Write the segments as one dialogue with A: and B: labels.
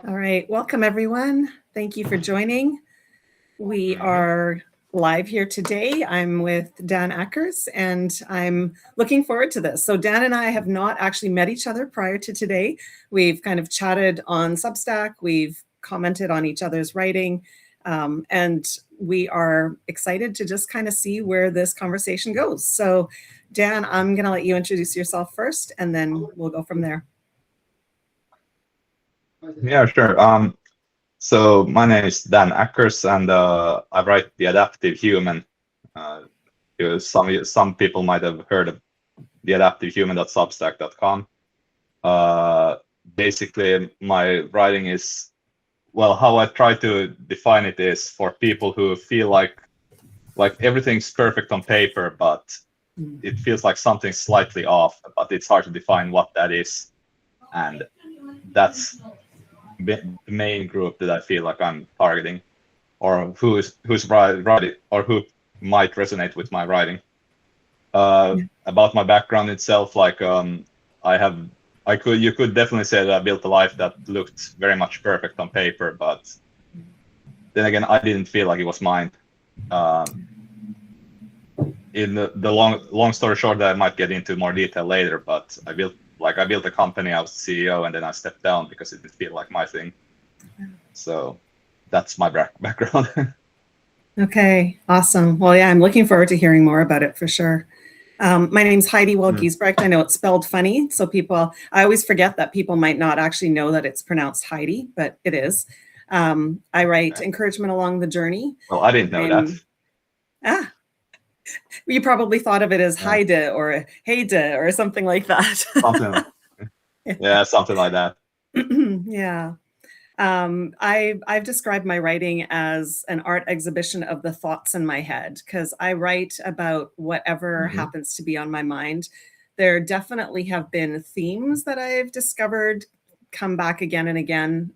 A: All right, welcome everyone. Thank you for joining. We are live here today. I'm with Dan Ackers and I'm looking forward to this. So Dan and I have not actually met each other prior to today. We've kind of chatted on Substack. We've commented on each other's writing. And we are excited to just kind of see where this conversation goes. So Dan, I'm going to let you introduce yourself first and then we'll go from there.
B: Yeah, sure. So my name is Dan Ackers, and I write The Adaptive Human. Some people might have heard of theadaptivehuman.substack.com. Basically, my writing is, well, how I try to define it is for people who feel like everything's perfect on paper, but it feels like something's slightly off, but it's hard to define what that is, and that's the main group that I feel like I'm targeting, or who's writing, or who might resonate with my writing. About my background itself, like you could definitely say that I built a life that looked very much perfect on paper, but then again, I didn't feel like it was mine. In the long story short, that I might get into more detail later, but I built a company, I was CEO, and then I stepped down because it didn't feel like my thing. So that's my background.
A: Okay, awesome. Well, yeah, I'm looking forward to hearing more about it for sure. My name's Heidi Wilgiesbrecht. I know it's spelled funny, so I always forget that people might not actually know that it's pronounced Heidi, but it is. I write encouragement along the journey.
B: Well, I didn't know that.
A: You probably thought of it as Heide or Heide or something like that.
B: Something like that.
A: Yeah. I've described my writing as an art exhibition of the thoughts in my head, because I write about whatever happens to be on my mind. There definitely have been themes that I've discovered come back again and again.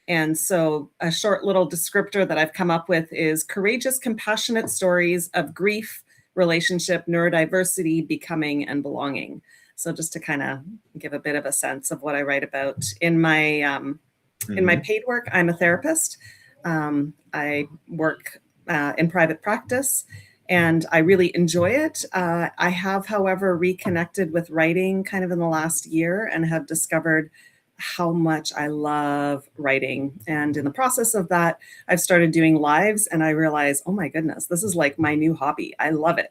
A: And so a short little descriptor that I've come up with is courageous, compassionate stories of grief, relationship, neurodiversity, becoming, and belonging. So just to kind of give a bit of a sense of what I write about. In my paid work, I'm a therapist. I work in private practice and I really enjoy it. I have, however, reconnected with writing kind of in the last year and have discovered how much I love writing. And in the process of that, I've started doing lives and I realize, oh my goodness, this is like my new hobby. I love it.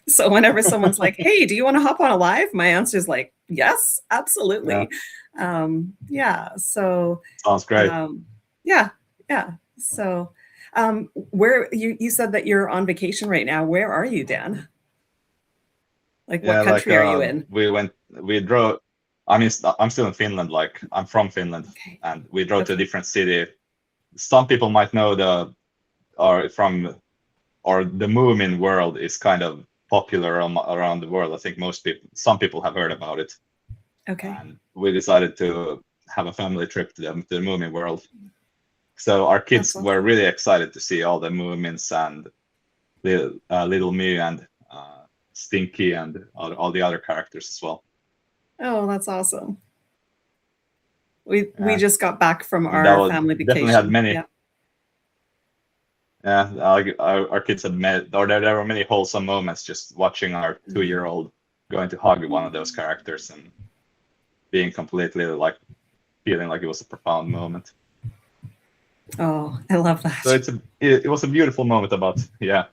A: So whenever someone's like, hey, do you want to hop on a live? My answer is like, yes, absolutely. So
B: sounds great.
A: Yeah. So where you said that you're on vacation right now. Where are you, Dan? Like what country are you in?
B: We drove. I'm still in Finland. Like I'm from Finland, and we drove to a different city. Some people might know the Moomin world is kind of popular around the world. I think some people have heard about it.
A: Okay.
B: And we decided to have a family trip to the Moomin world. So our kids were really excited to see all the Moomins and Little Me and Stinky and all the other characters as well.
A: Oh, that's awesome. We just got back from our family vacation.
B: Definitely had many. Our kids had there were many wholesome moments just watching our 2-year-old going to hug one of those characters and being completely feeling like it was a profound moment.
A: Oh, I love that.
B: So it was a beautiful moment
A: Yeah.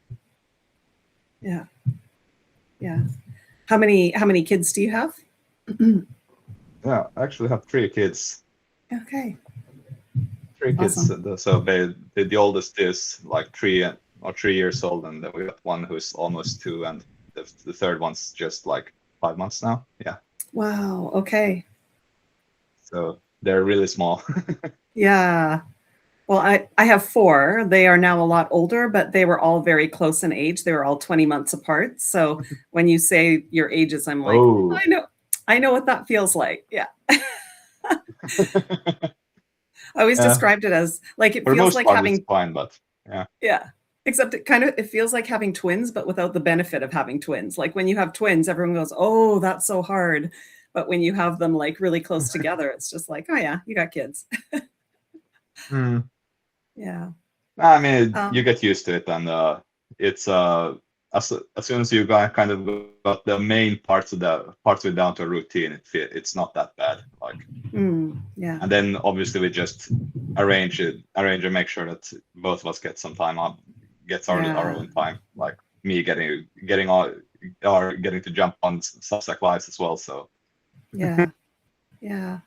A: How many kids do you have?
B: Yeah, I actually have 3 kids.
A: Okay.
B: 3 kids.
A: Awesome.
B: So the oldest is like 3 years old, and then we got one who's almost 2, and the third one's just like 5 months now. Yeah.
A: Wow. Okay.
B: So they're really small.
A: Yeah. Well, I have 4. They are now a lot older, but they were all very close in age. They were all 20 months apart. So when you say your ages, I'm like, I know what that feels like. Yeah. I always described it as like it feels like having
B: fine, but yeah.
A: Yeah. Except it feels like having twins, but without the benefit of having twins. Like when you have twins, everyone goes, "Oh, that's so hard." but when you have them like really close together, it's just like, oh yeah, you got kids. Yeah.
B: I mean, you
A: Um,
B: get used to it, and it's as soon as you kind of got the main parts of it down to a routine, it's not that bad. Like,
A: yeah.
B: and then obviously we just arrange and make sure that both of us get some time up, gets our
A: Yeah.
B: own time. Like me getting all or getting to jump on Substack Lives as well. So
A: Yeah. Yeah.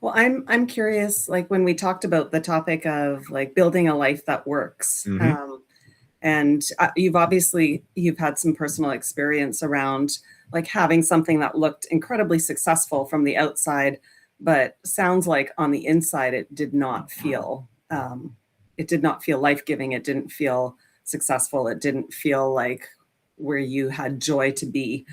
A: Well, I'm curious, like when we talked about the topic of like building a life that works, and you've had some personal experience around like having something that looked incredibly successful from the outside, but sounds like on the inside it did not feel life-giving. It didn't feel successful. It didn't feel like where you had joy to be.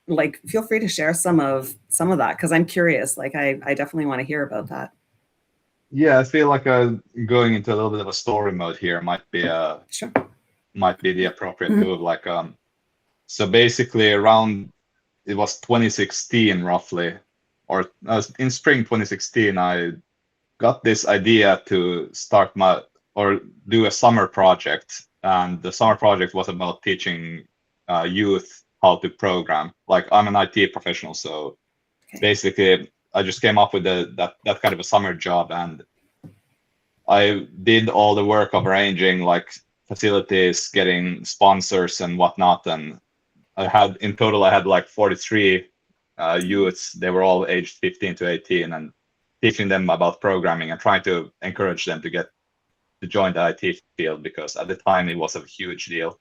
A: Like feel free to share some of that, because I'm curious. Like I definitely want to hear about that.
B: yeah, I feel like going into a little bit of a story mode here might be
A: Sure.
B: the appropriate move. Like so basically around it was 2016 roughly, or in spring 2016, I got this idea to start or do a summer project, and the summer project was about teaching youth how to program. Like I'm an IT professional, so basically I just came up with that kind of a summer job, and I did all the work of arranging like facilities, getting sponsors and whatnot, and I had like 43 youths. They were all aged 15 to 18, and teaching them about programming and trying to encourage them to join the IT field, because at the time it was a huge deal.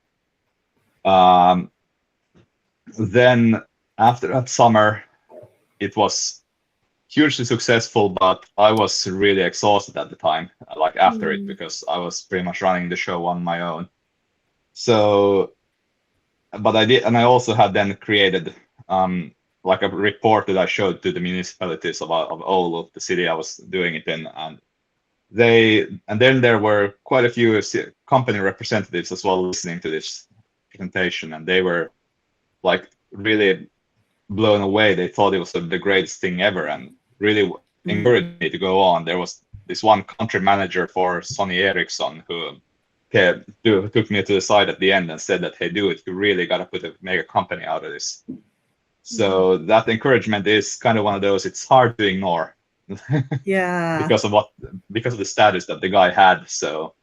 B: Then after that summer, it was hugely successful, but I was really exhausted at the time, like after it, because I was pretty much running the show on my own. So, but I did, and I also had then created like a report that I showed to the municipalities of Oulu, the city I was doing it in, and then there were quite a few company representatives as well listening to this presentation, and they were like really blown away. They thought it was the greatest thing ever, and really encouraged me to go on. There was this one country manager for Sony Ericsson who took me to the side at the end and said that, hey, dude, you really got to make a company out of this. So that encouragement is kind of one of those, it's hard to ignore.
A: Yeah.
B: because of the status that the guy had. So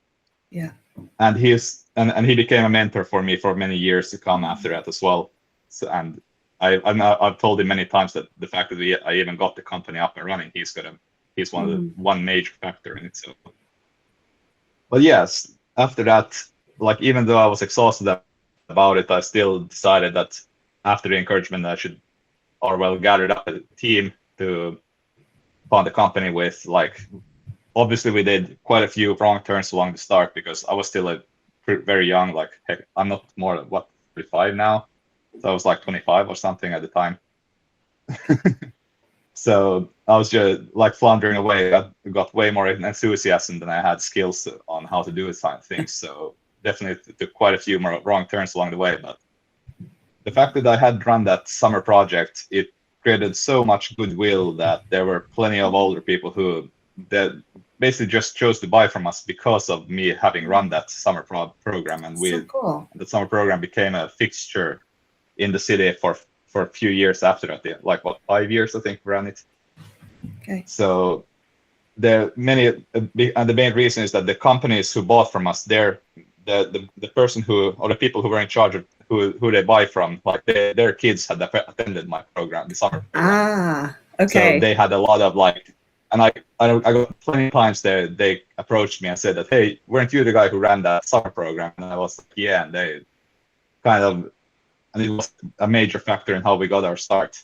A: yeah.
B: And he became a mentor for me for many years to come after that as well. So, and I've told him many times that the fact that I even got the company up and running, he's one major factor in it. So, but yes, after that, like even though I was exhausted about it, I still decided that after the encouragement, I should, gathered up a team to found the company with. Like, obviously we did quite a few wrong turns along the start because I was still very young. Like, heck, I'm not more than 35 now, so I was like 25 or something at the time. So I was just like floundering away. I got way more enthusiasm than I had skills on how to do things. So definitely took quite a few more wrong turns along the way. But the fact that I had run that summer project, it created so much goodwill that there were plenty of older people who basically just chose to buy from us because of me having run that summer program. And
A: So cool.
B: the summer program became a fixture in the city for a few years after that. Like 5 years, I think, we ran it.
A: Okay.
B: So there are many, and the main reason is that the companies who bought from us, the person or the people who were in charge of who they buy from, like their kids had attended my program, the summer program.
A: Ah, okay.
B: So they had a lot of like, and I got plenty of times they approached me and said that, hey, weren't you the guy who ran that summer program? And I was like, yeah, and they kind of, and it was a major factor in how we got our start.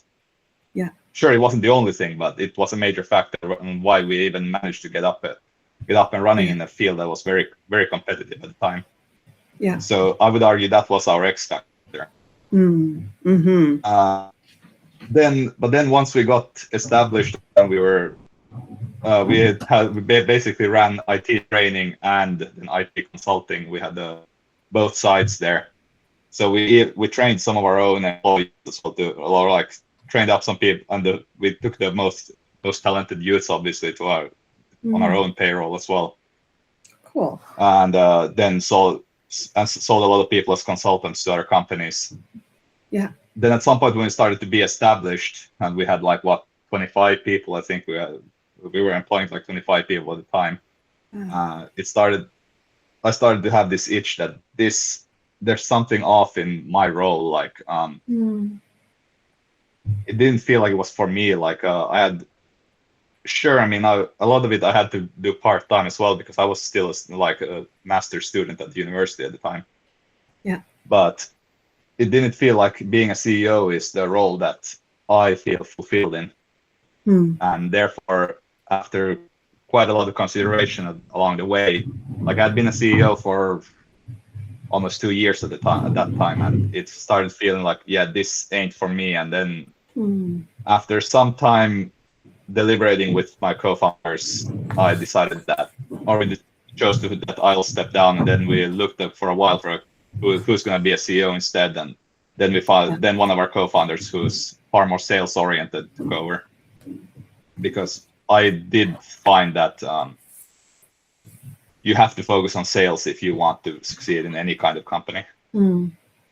A: Yeah.
B: Sure, it wasn't the only thing, but it was a major factor in why we even managed to get up and running in a field that was very, very competitive at the time.
A: Yeah.
B: So I would argue that was our X factor.
A: Mm-hmm.
B: Then once we got established and we basically ran IT training and an IT consulting. We had both sides there. So we trained some of our own employees as well to, or like trained up some people, and we took the most talented youths, obviously, on our own payroll as well.
A: Cool.
B: And then sold a lot of people as consultants to other companies.
A: Yeah.
B: Then at some point when we started to be established, and we had like 25 people, I think we were employing like 25 people at the time. I started to have this itch that there's something off in my role. Like it didn't feel like it was for me. Like I had, sure, I mean, a lot of it I had to do part-time as well because I was still like a master's student at the university at the time.
A: Yeah.
B: But it didn't feel like being a CEO is the role that I feel fulfilled in. And therefore, after quite a lot of consideration along the way, like I'd been a CEO for almost 2 years at that time, and it started feeling like, yeah, this ain't for me. And then after some time deliberating with my co-founders, I decided that, or we chose that I'll step down, and then we looked up for a while for who's going to be a CEO instead, and then we found then one of our co-founders who's far more sales oriented took over, because I did find that you have to focus on sales if you want to succeed in any kind of company.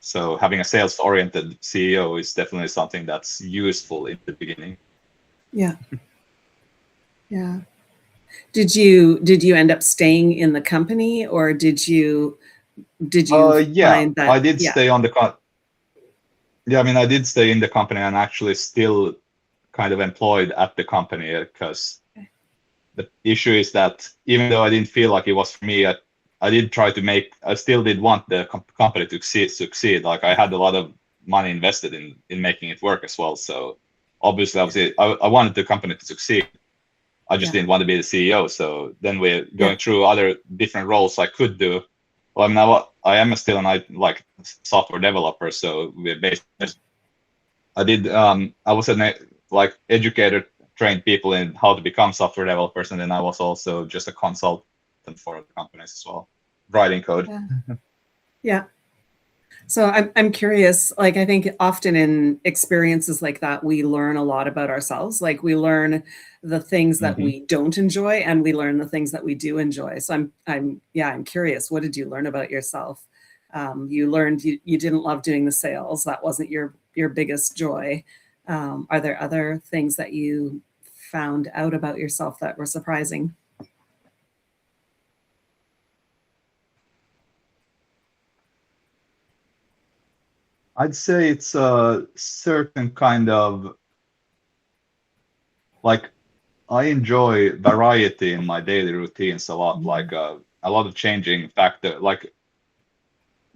B: So having a sales oriented CEO is definitely something that's useful in the beginning.
A: Yeah. Did you end up staying in the company, or did you find that?
B: I did stay on the I did stay in the company and actually still kind of employed at the company, because the issue is that even though I didn't feel like it was for me, I still did want the company to succeed. Like I had a lot of money invested in making it work as well. So obviously I wanted the company to succeed. I just didn't want to be the CEO. So then we're going through other different roles I could do. Well, I mean, I am still like software developer. So we're basically, I was like educator, trained people in how to become software developers, and then I was also just a consultant for the companies as well, writing code.
A: Yeah. So I'm curious, like I think often in experiences like that, we learn a lot about ourselves. Like we learn the things that we don't enjoy, and we learn the things that we do enjoy. So I'm curious, what did you learn about yourself? You learned you didn't love doing the sales. That wasn't your biggest joy. Are there other things that you found out about yourself that were surprising?
B: I'd say it's a certain kind of, like, I enjoy variety in my daily routines a lot, like a lot of changing factor, like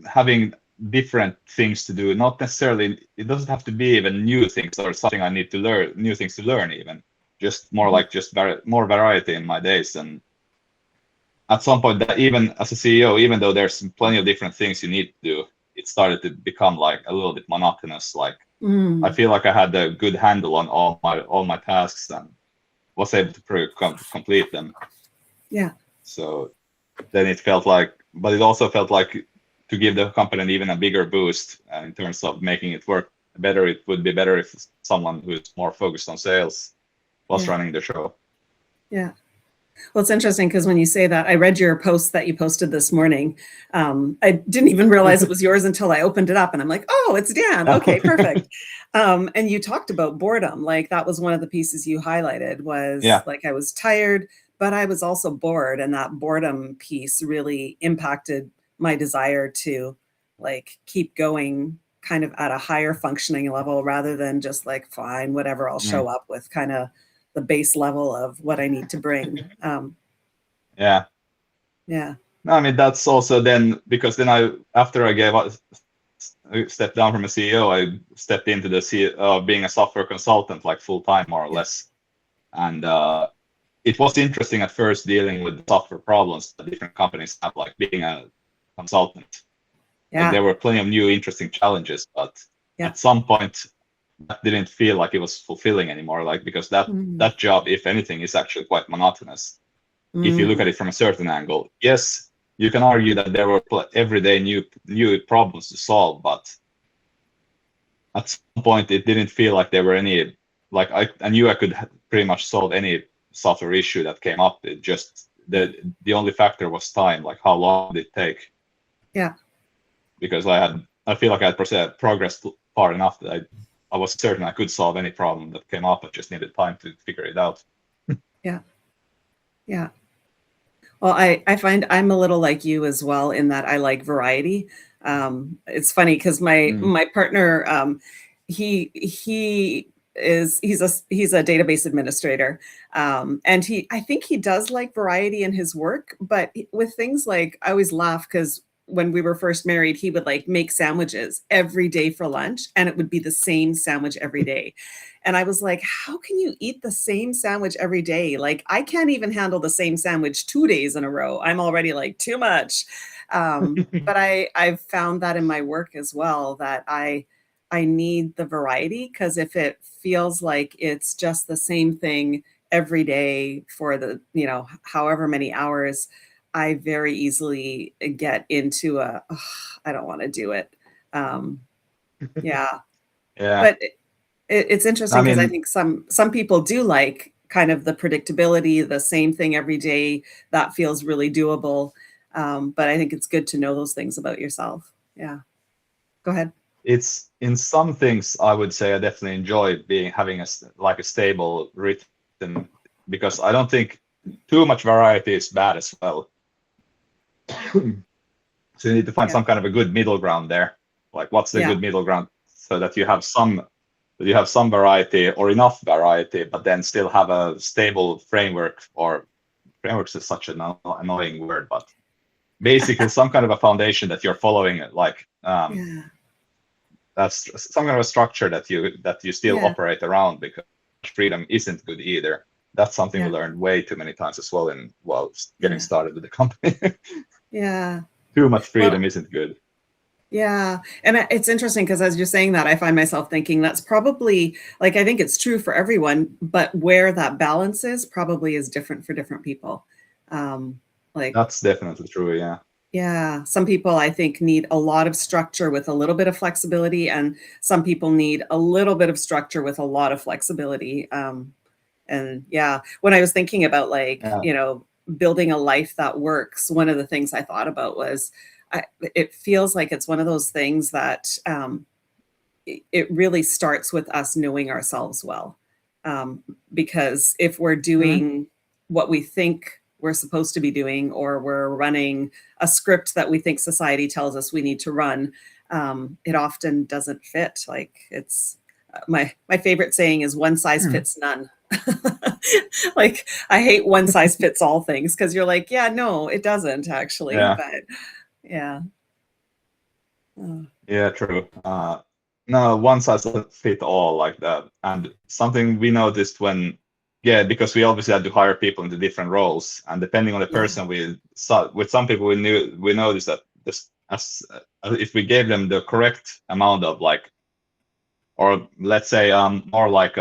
B: having different things to do. Not necessarily, it doesn't have to be even new things or something I need to learn, new things to learn even. Just more like more variety in my days. And at some point, that even as a CEO, even though there's plenty of different things you need to do, it started to become like a little bit monotonous. Like I feel like I had a good handle on all my tasks and was able to complete them.
A: Yeah.
B: So then it felt like, but it also felt like to give the company even a bigger boost in terms of making it work better. It would be better if someone who's more focused on sales was running the show.
A: Yeah. Well, it's interesting because when you say that, I read your post that you posted this morning. I didn't even realize it was yours until I opened it up, and I'm like, oh, it's Dan. Okay, perfect. And you talked about boredom. Like that was one of the pieces you highlighted was like I was tired, but I was also bored. And that boredom piece really impacted my desire to like keep going kind of at a higher functioning level rather than just like, fine, whatever, I'll show up with kind of the base level of what I need to bring.
B: Yeah. No, I mean, that's also then, because then after I stepped down from a CEO, I stepped into the being a software consultant, like full time, more or less. And it was interesting at first dealing with the software problems that different companies have, like being a consultant. Like, there were plenty of new interesting challenges, but at some point, that didn't feel like it was fulfilling anymore, like because that job, if anything, is actually quite monotonous. If you look at it from a certain angle, yes, you can argue that there were everyday new problems to solve, but at some point it didn't feel like there were any, like I knew I could pretty much solve any software issue that came up. It just the only factor was time, like how long did it take.
A: Yeah.
B: Because I feel like I had progressed far enough that I was certain I could solve any problem that came up. I just needed time to figure it out.
A: Yeah. Yeah. Well, I find I'm a little like you as well in that I like variety. It's funny because my partner, he's a database administrator, and I think he does like variety in his work, but with things like I always laugh because when we were first married, he would like make sandwiches every day for lunch, and it would be the same sandwich every day. And I was like, how can you eat the same sandwich every day? Like, I can't even handle the same sandwich 2 days in a row. I'm already like, too much. But I've found that in my work as well, that I need the variety, because if it feels like it's just the same thing every day for the, however many hours, I very easily get into I don't want to do it. Yeah.
B: Yeah.
A: But it's interesting
B: I
A: because I
B: mean,
A: think some people do like kind of the predictability, the same thing every day. That feels really doable. But I think it's good to know those things about yourself. Yeah. Go ahead.
B: it's in some things I would say I definitely enjoy having a stable rhythm, because I don't think too much variety is bad as well. So you need to find
A: Yeah.
B: some kind of a good middle ground there. Like, what's the
A: Yeah.
B: good middle ground, so that you have some variety or enough variety, but then still have a stable framework. Or frameworks is such an annoying word, but basically some kind of a foundation that you're following. Like,
A: Yeah.
B: that's some kind of a structure that you still
A: Yeah.
B: operate around, because freedom isn't good either. That's something we
A: Yeah.
B: learned way too many times as well while getting
A: Yeah.
B: started with the company.
A: Yeah.
B: Too much
A: Well,
B: freedom isn't good.
A: yeah. And it's interesting because as you're saying that, I find myself thinking that's probably like, I think it's true for everyone, but where that balance is probably is different for different people. Like,
B: That's definitely true. Yeah.
A: yeah, some people I think need a lot of structure with a little bit of flexibility, and some people need a little bit of structure with a lot of flexibility. And yeah, when I was thinking about like,
B: Yeah.
A: building a life that works, one of the things I thought about was it feels like it's one of those things that it really starts with us knowing ourselves well. Because if we're
B: Mhm.
A: doing what we think we're supposed to be doing, or we're running a script that we think society tells us we need to run, it often doesn't fit. Like, it's my favorite saying is one size fits none. Like, I hate one size fits all things, because you're like, yeah, no, it doesn't actually.
B: Yeah.
A: But yeah. Oh,
B: Yeah, true. No, one size doesn't fit all like that. And something we noticed yeah, because we obviously had to hire people into different roles, and depending on the
A: yeah.
B: person, we saw with some people we noticed that if we gave them the correct amount of, like, or let's say more like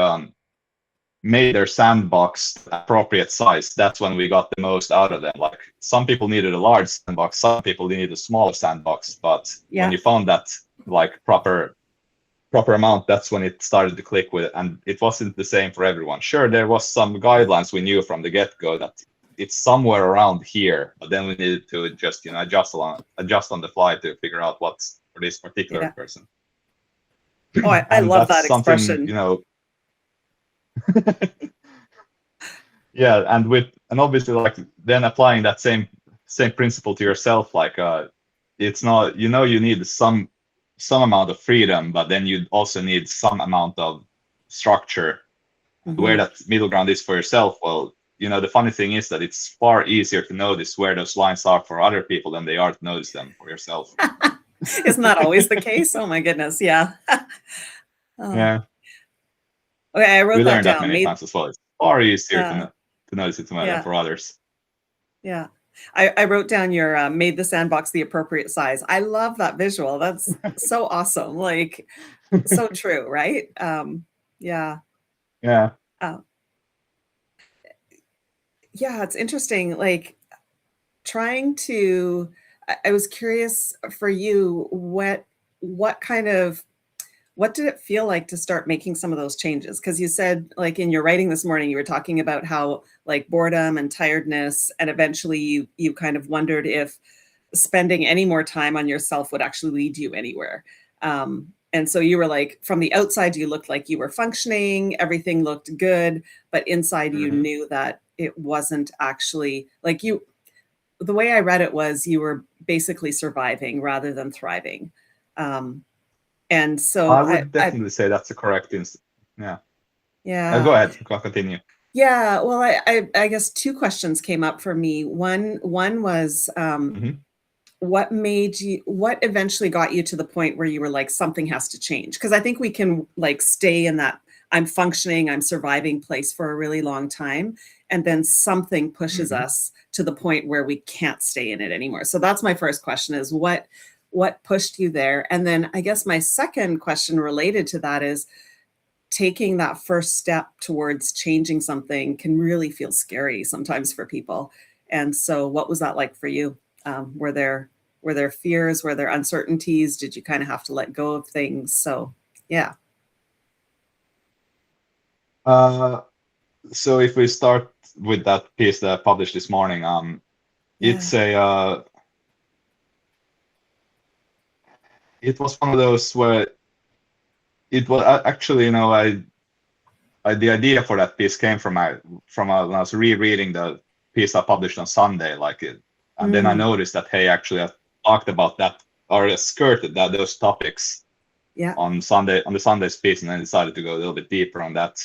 B: made their sandbox the appropriate size, that's when we got the most out of them. Like, some people needed a large sandbox, some people needed a smaller sandbox, but when
A: Yeah.
B: you found that, like, proper amount, that's when it started to click with it. And it wasn't the same for everyone. Sure, there was some guidelines we knew from the get-go that it's somewhere around here, but then we needed to just adjust on the fly to figure out what's for this particular
A: Yeah.
B: person.
A: Oh, I
B: And
A: love
B: that's
A: that
B: something,
A: expression.
B: yeah. And obviously, like, then applying that same principle to yourself, like, it's not, you need some amount of freedom, but then you also need some amount of structure. Where
A: Mhm.
B: that middle ground is for yourself, well, the funny thing is that it's far easier to notice where those lines are for other people than they are to notice them for yourself.
A: Isn't that always the case? Oh my goodness. Yeah. Oh.
B: Yeah,
A: Okay, I
B: we
A: wrote that
B: learned that
A: down.
B: many times as well. It's far easier
A: Uh,
B: to notice it than
A: yeah,
B: for others.
A: yeah. I wrote down your made the sandbox the appropriate size. I love that visual. That's so awesome. Like, so true, right? Yeah.
B: Yeah.
A: Uh, yeah, it's interesting. Like, trying to I was curious for you, what kind of what did it feel like to start making some of those changes? Because you said, like in your writing this morning, you were talking about how like boredom and tiredness, and eventually you kind of wondered if spending any more time on yourself would actually lead you anywhere. And so you were like, from the outside, you looked like you were functioning, everything looked good, but inside you knew that it wasn't actually like you. The way I read it was you were basically surviving rather than thriving. And so
B: I would definitely say that's the correct yeah.
A: Yeah.
B: Go ahead. Continue.
A: Yeah. Well, I guess two questions came up for me. One was what eventually got you to the point where you were like, something has to change? Because I think we can like stay in that I'm functioning, I'm surviving place for a really long time. And then something pushes us to the point where we can't stay in it anymore. So that's my first question, is what pushed you there? And then I guess my second question related to that is, taking that first step towards changing something can really feel scary sometimes for people. And so what was that like for you? Were there fears? Were there uncertainties? Did you kind of have to let go of things? So, yeah.
B: So if we start with that piece that I published this morning, it's it was one of those where it was actually, you know, the idea for that piece came from when I was rereading the piece I published on Sunday, and then I noticed that, hey, actually I talked about that, or skirted those topics on the Sunday's piece, and then decided to go a little bit deeper on that.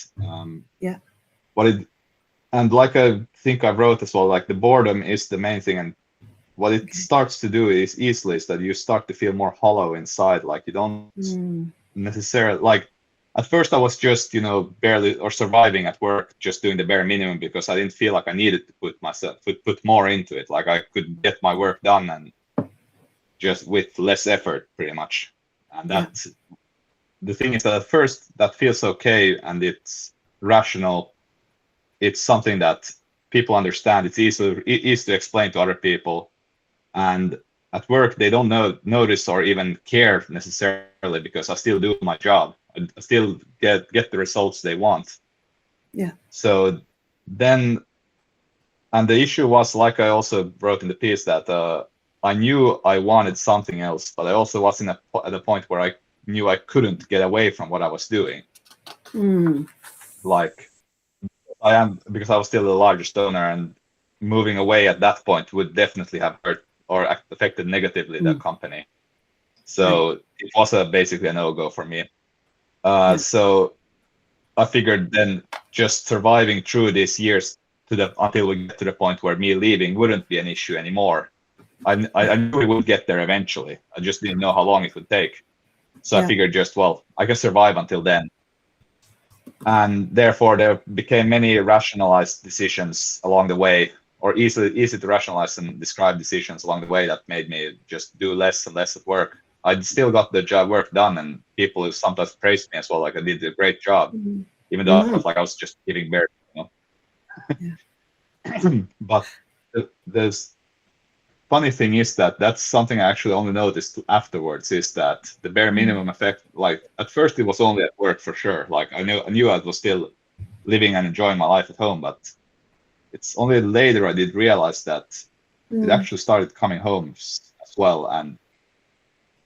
B: And like I think I wrote as well, like the boredom is the main thing, and what it starts to do is that you start to feel more hollow inside, like you don't necessarily like. At first I was just, you know, barely or surviving at work, just doing the bare minimum because I didn't feel like I needed to put more into it. Like I could get my work done and just with less effort pretty much. And that's the thing, is that at first that feels okay and it's rational. It's something that people understand. It's easy to explain to other people. And at work they don't notice or even care necessarily, because I still do my job. I still get the results they want. So then, and the issue was, like I also wrote in the piece, that I knew I wanted something else, but I also was at a point where I knew I couldn't get away from what I was doing. Like I am, because I was still the largest owner, and moving away at that point would definitely have hurt or affected negatively the company. So it was basically a no-go for me. So I figured then just surviving through these years until we get to the point where me leaving wouldn't be an issue anymore. I knew we would get there eventually. I just didn't know how long it would take. So I figured I can survive until then. And therefore there became many rationalized decisions along the way, or easy to rationalize and describe decisions along the way, that made me just do less and less at work. I still got the job work done, and people sometimes praised me as well, like I did a great job, even though I felt like I was just giving bare, you know. But the funny thing is that that's something I actually only noticed afterwards, is that the bare minimum effect, like at first it was only at work for sure. Like I knew I was still living and enjoying my life at home, but it's only later I did realize that it actually started coming home as well, and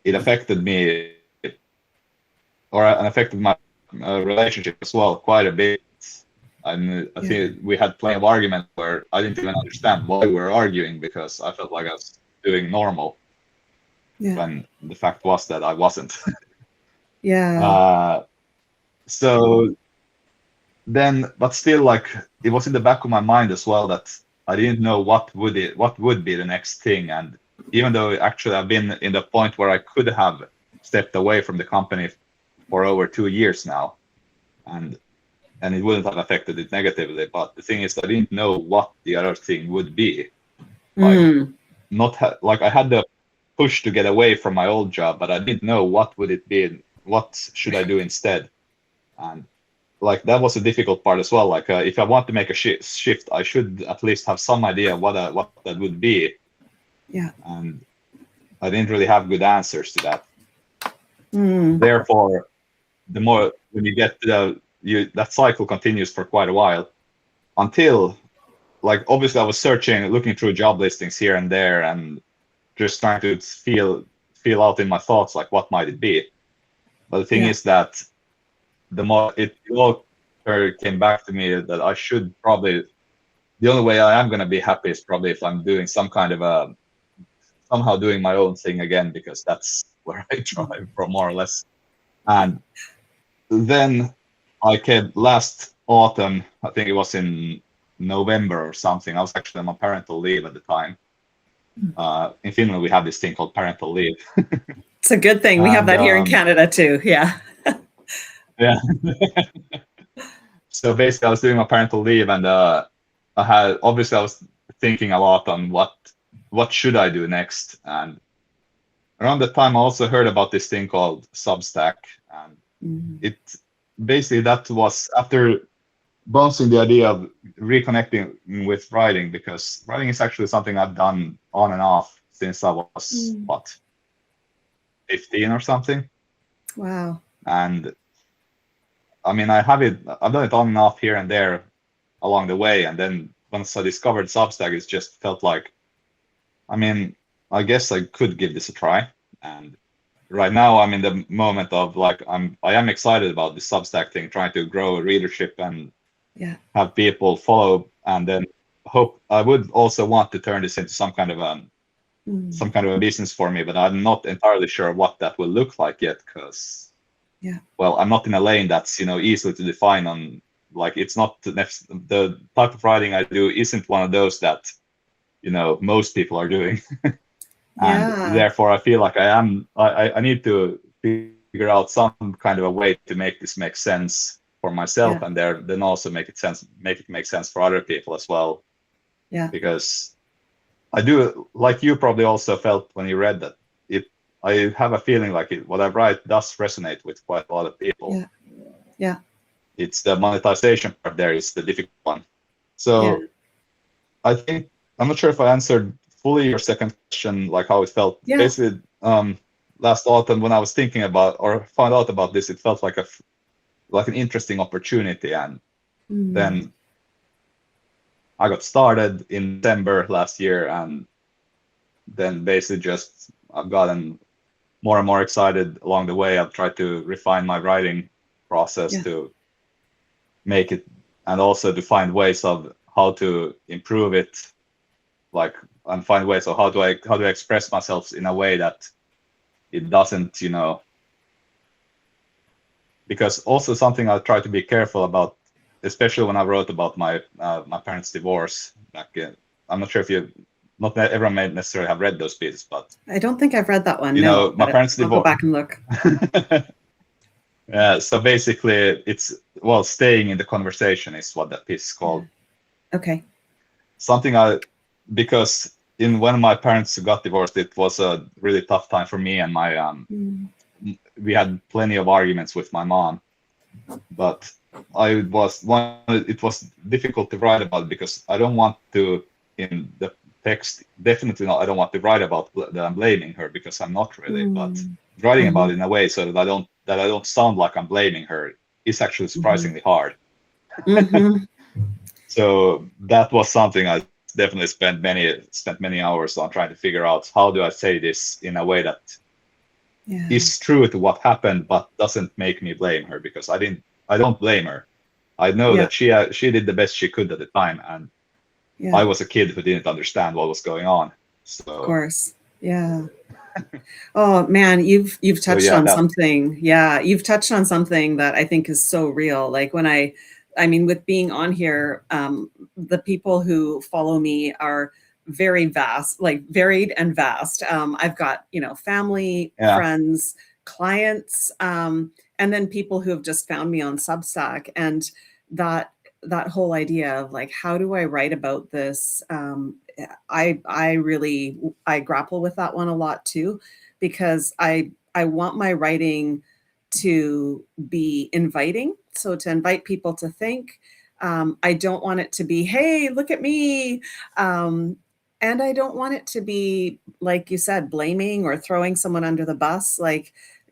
B: it affected me, or affected my relationship as well quite a bit. And I think we had plenty of arguments where I didn't even understand why we were arguing, because I felt like I was doing normal, when the fact was that I wasn't. So then, but still, like it was in the back of my mind as well that I didn't know what would be the next thing. And even though actually I've been in the point where I could have stepped away from the company for over 2 years now, and it wouldn't have affected it negatively. But the thing is that I didn't know what the other thing would be. Like like I had the push to get away from my old job, but I didn't know what would it be, what should I do instead. And like that was a difficult part as well. Like if I want to make a shift, I should at least have some idea what that would be. And I didn't really have good answers to that. Therefore, the more when you get to that cycle continues for quite a while until, like, obviously I was looking through job listings here and there and just trying to feel out in my thoughts, like, what might it be? But the thing is that the more it all came back to me that I should probably, the only way I am going to be happy is probably if I'm doing some kind of somehow doing my own thing again, because that's where I drive from, more or less. And then last autumn, I think it was in November or something, I was actually on my parental leave at the time. In Finland, we have this thing called parental leave.
A: It's a good thing. We have that here in Canada too. Yeah.
B: Yeah. So basically, I was doing my parental leave, and I was thinking a lot on what should I do next. And around that time, I also heard about this thing called Substack, and it basically, that was after bouncing the idea of reconnecting with writing, because writing is actually something I've done on and off since I was 15 or something.
A: Wow.
B: And I mean, I've done it on and off here and there along the way. And then once I discovered Substack, it just felt like, I mean, I guess I could give this a try. And right now I'm in the moment of, like, I am excited about the Substack thing, trying to grow readership and have people follow, and then I would also want to turn this into some kind of a business for me, but I'm not entirely sure what that will look like yet, because well, I'm not in a lane that's easily to define. On, like, it's not the type of writing I do isn't one of those that most people are doing. And therefore I feel like I need to figure out some kind of a way to make this make sense for myself, and then also make it make sense for other people as well. Because I do, like you probably also felt when you read that, I have a feeling like what I write does resonate with quite a lot of people. It's the monetization part there is the difficult one. So I think, I'm not sure if I answered fully your second question, like how it felt. Basically, last autumn when I was thinking about or found out about this, it felt like an interesting opportunity. And then I got started in December last year, and then basically I've gotten more and more excited along the way. I've tried to refine my writing process to make it, and also to find ways of how to improve it, and find ways of how do I express myself in a way that it doesn't, because also something I try to be careful about, especially when I wrote about my parents' divorce. I'm not sure if not everyone may necessarily have read those pieces, but
A: I don't think I've read that one.
B: My parents' divorce.
A: I'll go back and look.
B: So basically, it's staying in the conversation is what that piece is called.
A: Okay.
B: Because when my parents got divorced, it was a really tough time for me, and we had plenty of arguments with my mom, but it was difficult to write about, because I don't want to, in the text, definitely not, I don't want to write about that I'm blaming her, because I'm not really, but writing about it in a way so that I don't sound like I'm blaming her is actually surprisingly hard. So that was something I definitely spent many hours on, trying to figure out how do I say this in a way that is true to what happened, but doesn't make me blame her, because I don't blame her. I know that she did the best she could at the time, and I was a kid who didn't understand what was going on. So
A: of course, oh man, you've touched on something. You've touched on something that I think is so real. Like when I mean, with being on here, the people who follow me are very vast, like varied and vast. I've got, family, friends, clients, and then people who have just found me on Substack. And that whole idea of, like, how do I write about this? I grapple with that one a lot too, because I want my writing to be inviting. So to invite people to think. I don't want it to be, hey, look at me. And I don't want it to be, like you said, blaming or throwing someone under the bus,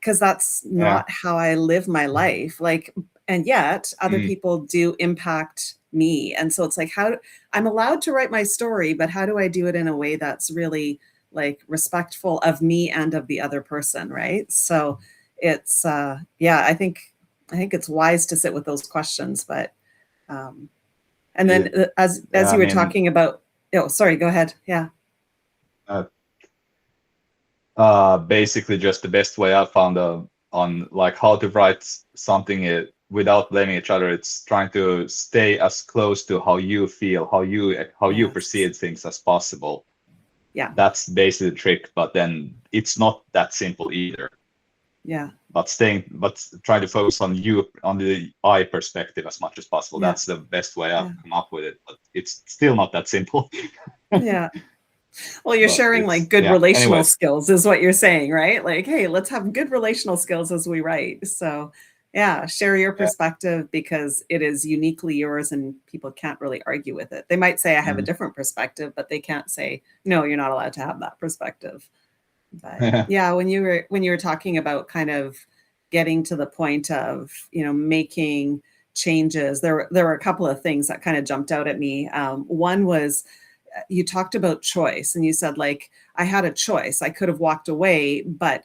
A: because that's
B: Yeah.
A: not how I live my life. Like, and yet other
B: Mm.
A: people do impact me. And so it's like, I'm allowed to write my story, but how do I do it in a way that's really like respectful of me and of the other person, right? So it's yeah, I think it's wise to sit with those questions, but and then
B: Yeah.
A: as
B: Yeah.
A: you
B: I
A: were
B: mean,
A: talking about, oh, sorry, go ahead. Yeah.
B: uh, basically just the best way I found on like how to write something without blaming each other. It's trying to stay as close to how you feel, how you
A: Yes.
B: perceive things as possible.
A: Yeah.
B: That's basically the trick. But then it's not that simple either.
A: Yeah.
B: But trying to focus on you, on the I perspective as much as possible.
A: Yeah.
B: That's the best way I've
A: Yeah.
B: come up with it. But it's still not that simple.
A: Yeah. Well, you're
B: But
A: sharing like
B: it's,
A: good
B: yeah.
A: relational
B: Anyways,
A: skills is what you're saying, right? Like, hey, let's have good relational skills as we write. So, yeah, share your
B: yeah.
A: perspective because it is uniquely yours and people can't really argue with it. They might say I have a
B: Mm.
A: different perspective, but they can't say no, you're not allowed to have that perspective. But
B: Yeah.
A: yeah, when you were talking about kind of getting to the point of, making changes, there were a couple of things that kind of jumped out at me. One was you talked about choice and you said like I had a choice, I could have walked away, but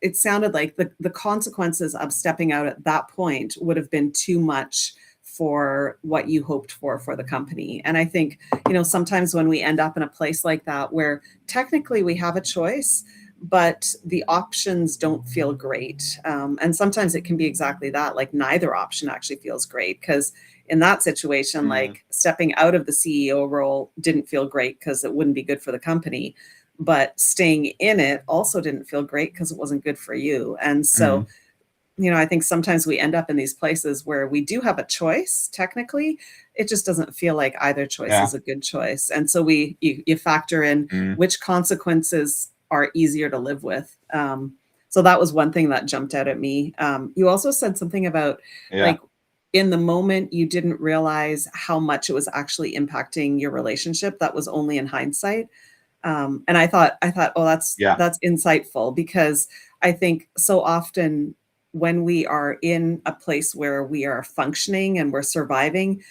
A: it sounded like the consequences of stepping out at that point would have been too much for what you hoped for the company. And I think sometimes when we end up in a place like that where technically we have a choice but the options don't feel great, and sometimes it can be exactly that, like neither option actually feels great because in that situation,
B: Mm.
A: like stepping out of the CEO role didn't feel great because it wouldn't be good for the company. But staying in it also didn't feel great because it wasn't good for you. And so,
B: Mm.
A: I think sometimes we end up in these places where we do have a choice, technically. It just doesn't feel like either choice
B: Yeah.
A: is a good choice. And so you factor in
B: Mm.
A: which consequences are easier to live with. So that was one thing that jumped out at me. You also said something about
B: Yeah.
A: like in the moment you didn't realize how much it was actually impacting your relationship. That was only in hindsight. And I thought, oh,
B: Yeah.
A: that's insightful because I think so often when we are in a place where we are functioning and we're surviving,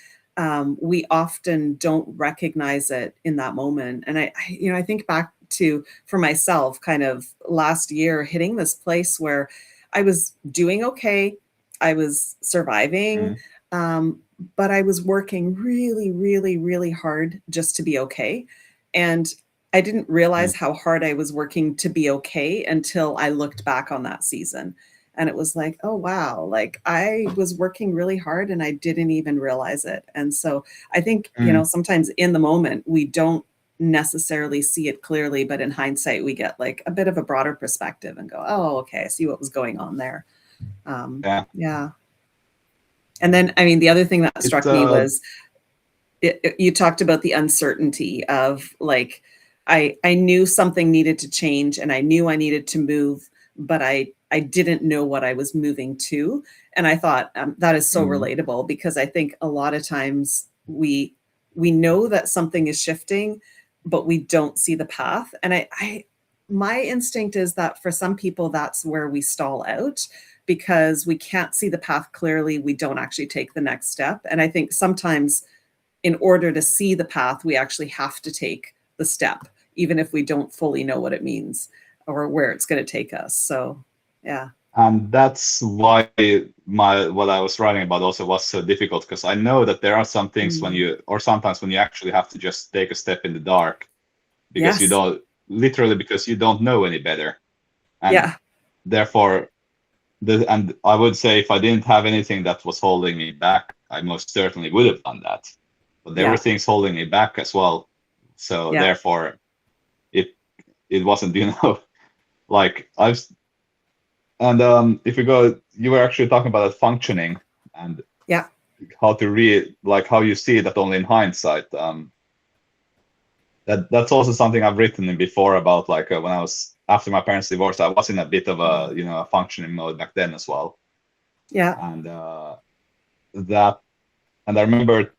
A: we often don't recognize it in that moment. And I think back to for myself, kind of last year hitting this place where I was doing okay, I was surviving,
B: Mm.
A: um, but I was working really, really, really hard just to be okay. And I didn't realize
B: Mm.
A: how hard I was working to be okay until I looked back on that season. And it was like, oh, wow, like I was working really hard and I didn't even realize it. And so I think,
B: Mm.
A: sometimes in the moment, we don't necessarily see it clearly, but in hindsight, we get like a bit of a broader perspective and go, oh, okay, I see what was going on there.
B: Yeah.
A: Yeah. And then, I mean, the other thing that
B: It
A: struck me was you talked about the uncertainty of like I knew something needed to change and I knew I needed to move, but I didn't know what I was moving to. And I thought that is so
B: Mm.
A: relatable because I think a lot of times we know that something is shifting, but we don't see the path. And I my instinct is that for some people that's where we stall out because we can't see the path clearly. We don't actually take the next step. And I think sometimes in order to see the path, we actually have to take the step, even if we don't fully know what it means or where it's going to take us. So, yeah.
B: and that's why what I was writing about also was so difficult because I know that there are some things when
A: Mm.
B: you, or sometimes when you actually have to just take a step in the dark because you
A: Yes.
B: don't, literally because you don't know any better. And
A: Yeah.
B: therefore, and I would say if I didn't have anything that was holding me back, I most certainly would have done that. But there were
A: Yeah.
B: things holding me back as well. So
A: Yeah.
B: therefore, it it wasn't, like I've and if we go, you were actually talking about that functioning and
A: Yeah.
B: how to read, like how you see that only in hindsight. That's also something I've written in before about like when I was after my parents' divorce, I was in a bit of a a functioning mode back then as well,
A: Yeah.
B: and that and I remember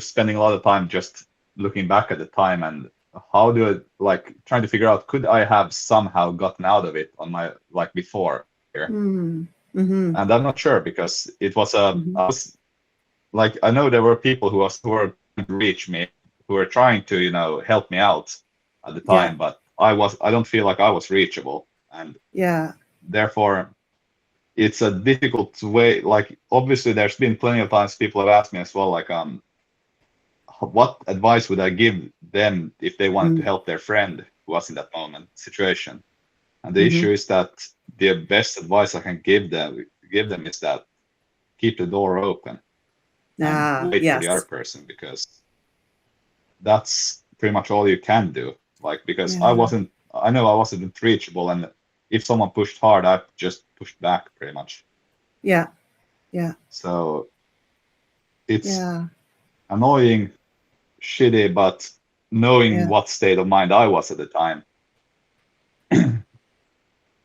B: spending a lot of time just looking back at the time and how do I, like, trying to figure out, could I have somehow gotten out of it on my, like, before here?
A: Mm-hmm.
B: And I'm not sure, because it was I was like, I know there were people who were trying to reach me, who were trying to, help me out at the time, but I don't feel like I was reachable, and
A: Yeah.
B: therefore it's a difficult way. Like, obviously there's been plenty of times people have asked me as well, like, what advice would I give them if they wanted to help their friend who was in that moment situation? And the issue is that the best advice I can give them is that keep the door open and wait for the other person, because that's pretty much all you can do. Like, because I know I wasn't reachable, and if someone pushed hard, I just pushed back pretty much.
A: Yeah.
B: So it's annoying, shitty, but knowing what state of mind I was at the time,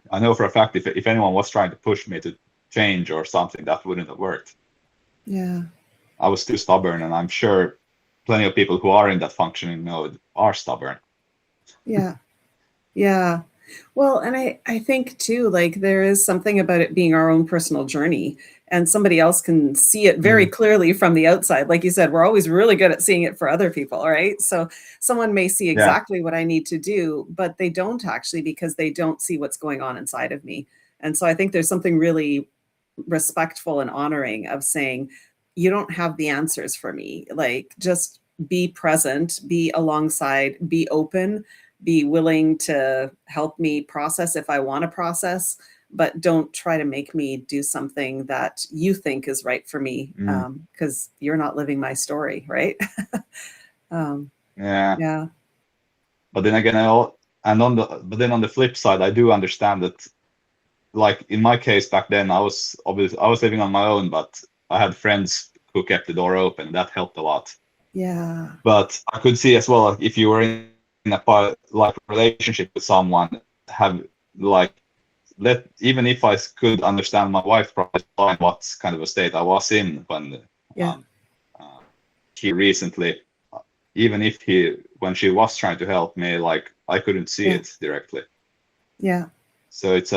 B: I know for a fact if anyone was trying to push me to change or something, that wouldn't have worked.
A: Yeah.
B: I was too stubborn, and I'm sure plenty of people who are in that functioning mode are stubborn.
A: Yeah. Well, and I think too, like, there is something about it being our own personal journey, and somebody else can see it very clearly from the outside. Like you said, we're always really good at seeing it for other people, right? So someone may see exactly what I need to do, but they don't actually, because they don't see what's going on inside of me. And so I think there's something really respectful and honoring of saying, you don't have the answers for me. Like, just be present, be alongside, be open, be willing to help me process if I want to process, but don't try to make me do something that you think is right for me, because you're not living my story, right?
B: Yeah. But then again, but then on the flip side, I do understand that, like, in my case back then, I was living on my own, but I had friends who kept the door open. That helped a lot.
A: Yeah.
B: But I could see as well, like, if you were in a relationship with someone, have, like, even if I could understand my wife probably what kind of a state I was in when he recently, even if when she was trying to help me, like, I couldn't see it directly. So it's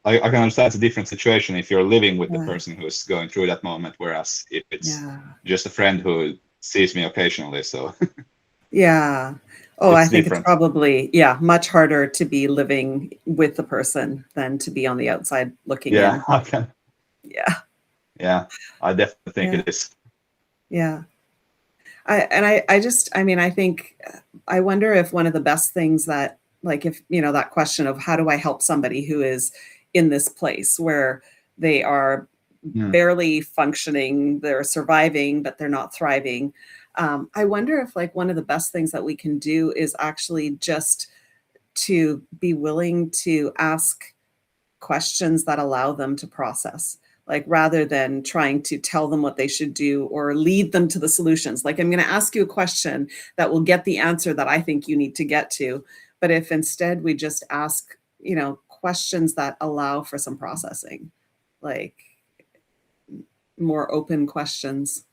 B: I can understand it's a different situation if you're living with the person who's going through that moment, whereas if it's just a friend who sees me occasionally. So
A: I think it's probably much harder to be living with the person than to be on the outside looking in.
B: I definitely think it is.
A: I think, I wonder if one of the best things that, like, if, that question of how do I help somebody who is in this place where they are barely functioning, they're surviving, but they're not thriving. I wonder if, like, one of the best things that we can do is actually just to be willing to ask questions that allow them to process, like, rather than trying to tell them what they should do or lead them to the solutions. Like, I'm going to ask you a question that will get the answer that I think you need to get to. But if instead we just ask, questions that allow for some processing, like more open questions.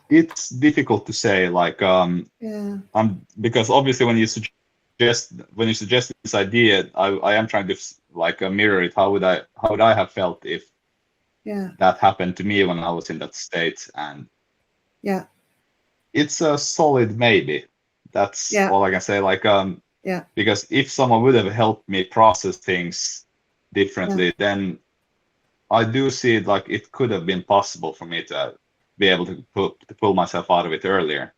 B: It's difficult to say, like, because obviously when you suggest this idea, I am trying to, like, mirror it. How would I have felt if that happened to me when I was in that state? And it's a solid maybe. That's all I can say. Like, because if someone would have helped me process things differently, then I do see it, like, it could have been possible for me to be able to pull myself out of it earlier.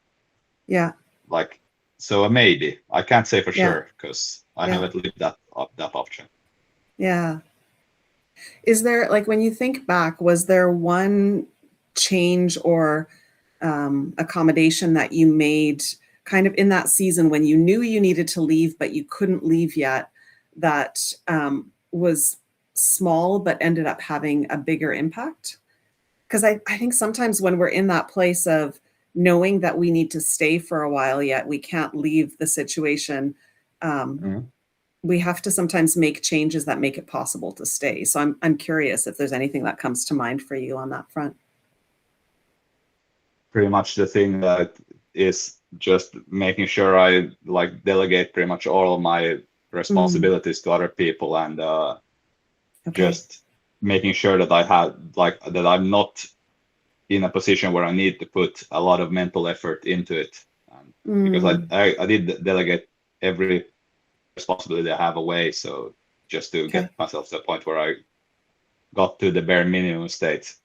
B: Like, so maybe. I can't say for sure, because I haven't lived that option.
A: Is there, like, when you think back, was there one change or accommodation that you made kind of in that season when you knew you needed to leave, but you couldn't leave yet, that was small but ended up having a bigger impact? Because I think sometimes when we're in that place of knowing that we need to stay for a while, yet we can't leave the situation, we have to sometimes make changes that make it possible to stay. So I'm curious if there's anything that comes to mind for you on that front.
B: pretty much the thing that is just making sure I like delegate pretty much all of my responsibilities to other people, and
A: Okay.
B: just making sure that I have like that I'm not in a position where I need to put a lot of mental effort into it. Because I did delegate every responsibility I have away, so just to
A: Okay.
B: get myself to a point where I got to the bare minimum state.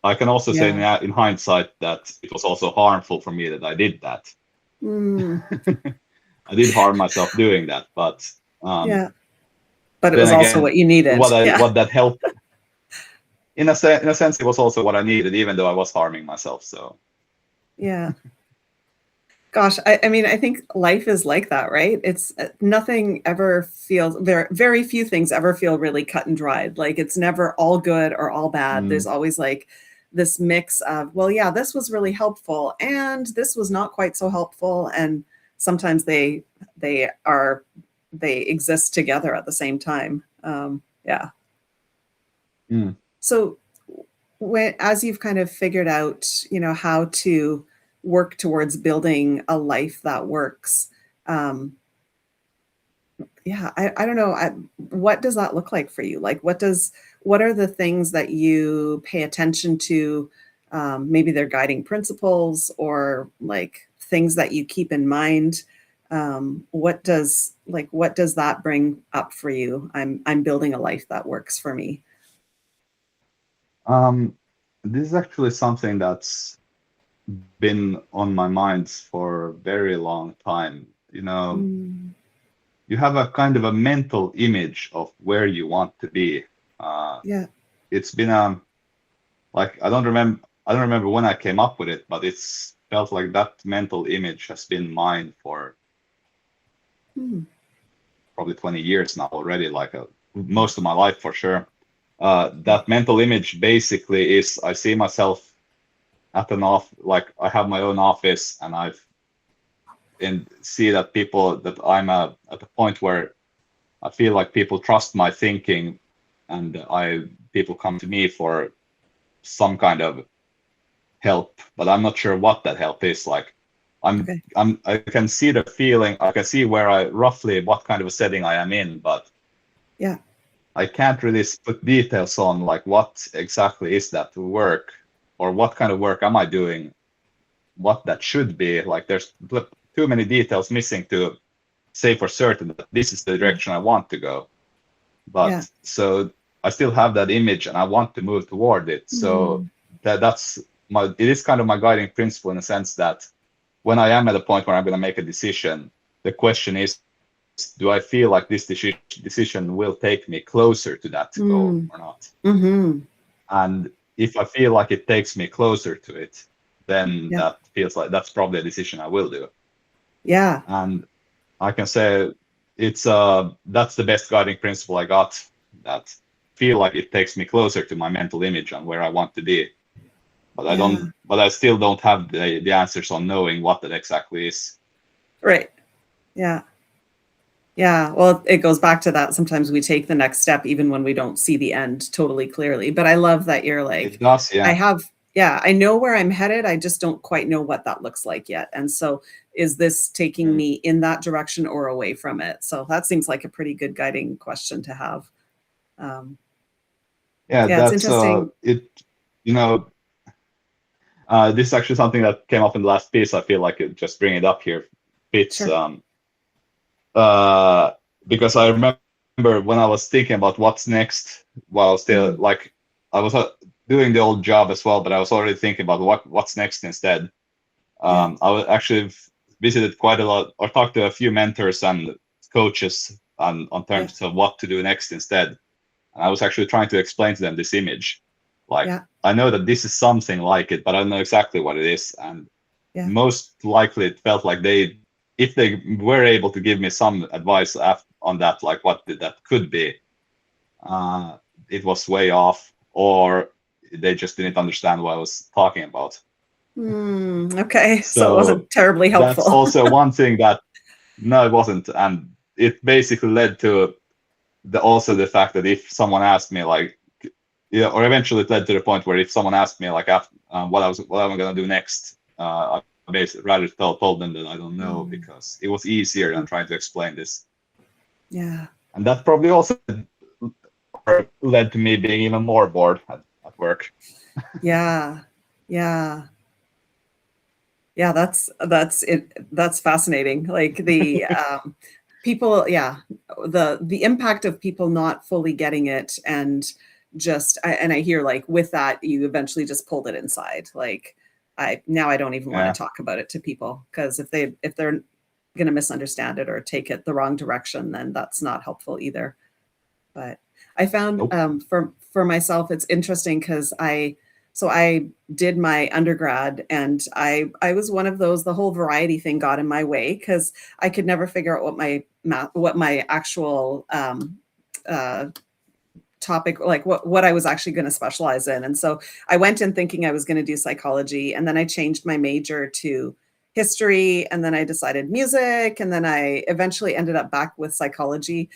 B: I can also say
A: Yeah.
B: in hindsight that it was also harmful for me that I did that. I did harm myself doing that, but
A: Yeah. But it
B: then
A: was also
B: again,
A: what you needed. Yeah.
B: what that helped in a sense, it was also what I needed, even though I was harming myself. So
A: Yeah. Gosh, I mean, I think life is like that, right? It's nothing ever feels very few things ever feel really cut and dried. Like it's never all good or all bad. There's always like this mix of, well, yeah, this was really helpful and this was not quite so helpful. And sometimes they exist together at the same time. Yeah. So as you've kind of figured out, how to work towards building a life that works, yeah, I don't know, what does that look like for you? Like, what are the things that you pay attention to? Maybe they're guiding principles or like things that you keep in mind. What does that bring up for you? I'm building a life that works for me.
B: this is actually something that's been on my mind for a very long time. You have a kind of a mental image of where you want to be.
A: Yeah.
B: It's been like I don't remember when I came up with it, but it's felt like that mental image has been mine for probably 20 years now already, like most of my life for sure. That mental image basically is I see myself at like I have my own office, and see that I'm at a point where I feel like people trust my thinking, and people come to me for some kind of help, but I'm not sure what that help is. Like I can see the feeling, I can see roughly what kind of a setting I am in, but
A: Yeah.
B: I can't really put details on like what exactly is that work, or what kind of work am I doing, what that should be. Like there's too many details missing to say for certain that this is the direction I want to go. But so I still have that image and I want to move toward it. So it is kind of my guiding principle, in the sense that when I am at a point where I'm going to make a decision, the question is, do I feel like this decision will take me closer to that goal or not? And if I feel like it takes me closer to it, then that feels like that's probably a decision I will do.
A: Yeah.
B: And I can say that's the best guiding principle I got, that feel like it takes me closer to my mental image and where I want to be. But I still don't have the answers on knowing what that exactly is.
A: Right. Yeah. Yeah. Well, it goes back to that. Sometimes we take the next step even when we don't see the end totally clearly. But I love that you're like,
B: it does, yeah.
A: I know where I'm headed. I just don't quite know what that looks like yet. And so is this taking me in that direction or away from it? So that seems like a pretty good guiding question to have.
B: That's
A: it's interesting.
B: This is actually something that came up in the last piece. I feel like just bring it up here fits.
A: Sure.
B: Because I remember when I was thinking about what's next, while still like I was doing the old job as well, but I was already thinking about what's next instead. I was actually visited quite a lot, or talked to a few mentors and coaches on terms of what to do next instead. And I was actually trying to explain to them this image. Like, I know that this is something like it, but I don't know exactly what it is. And most likely it felt like if they were able to give me some advice on that, like what that could be, it was way off, or they just didn't understand what I was talking about.
A: Okay, so it wasn't terribly helpful.
B: That's also one thing that, no, it wasn't. And it basically led to also the fact that if someone asked me like, or eventually it led to the point where if someone asked me like what am I going to do next, I basically rather told them that I don't know, because it was easier than trying to explain this.
A: Yeah.
B: And that probably also led to me being even more bored at work.
A: Yeah. Yeah. Yeah, that's it. That's fascinating. Like the people, yeah, the impact of people not fully getting it, and and I hear like with that you eventually just pulled it inside. Like I don't even want
B: Yeah.
A: to talk about it to people, because if they're going to misunderstand it or take it the wrong direction, then that's not helpful either. But I found
B: Nope.
A: for myself, it's interesting because I did my undergrad, and I was one of those, the whole variety thing got in my way because I could never figure out what my actual uh, topic, like what I was actually going to specialize in. And so I went in thinking I was going to do psychology, and then I changed my major to history, and then I decided music, and then I eventually ended up back with psychology.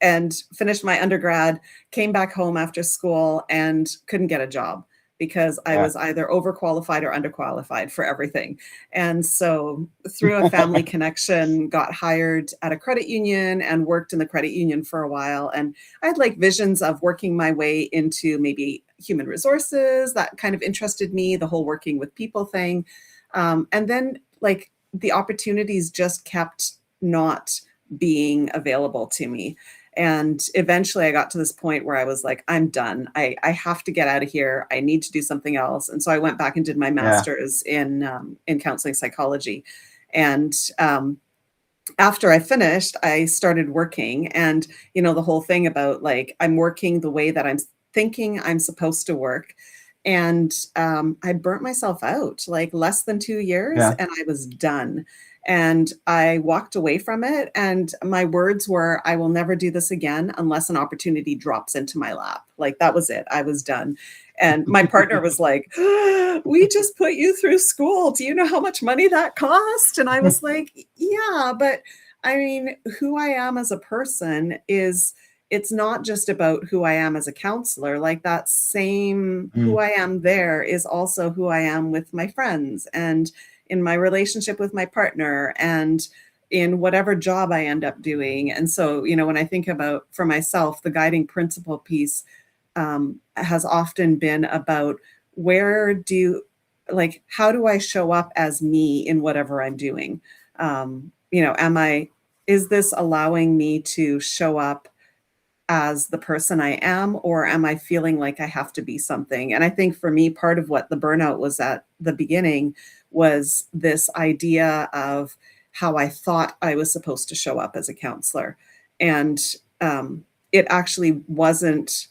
A: And finished my undergrad, came back home after school, and couldn't get a job because I was either overqualified or underqualified for everything. And so through a family connection, got hired at a credit union and worked in the credit union for a while. And I had like visions of working my way into maybe human resources. That kind of interested me, the whole working with people thing. And then like the opportunities just kept not being available to me. And eventually I got to this point where I was like, I'm done. I have to get out of here. I need to do something else. And so I went back and did my master's in counseling psychology. And after I finished, I started working. And, you know, the whole thing about like, I'm working the way that I'm thinking I'm supposed to work. And I burnt myself out like less than 2 years, and I was done. And I walked away from it. And my words were, I will never do this again unless an opportunity drops into my lap. Like that was it. I was done. And my partner was like, we just put you through school. Do you know how much money that cost? And I was like, yeah, but I mean, who I am as a person it's not just about who I am as a counselor. Like that same who I am there is also who I am with my friends and in my relationship with my partner and in whatever job I end up doing. And so, you know, when I think about for myself, the guiding principle piece has often been about how do I show up as me in whatever I'm doing? You know, is this allowing me to show up as the person I am, or am I feeling like I have to be something? And I think for me, part of what the burnout was at the beginning was this idea of how I thought I was supposed to show up as a counselor. And it actually wasn't,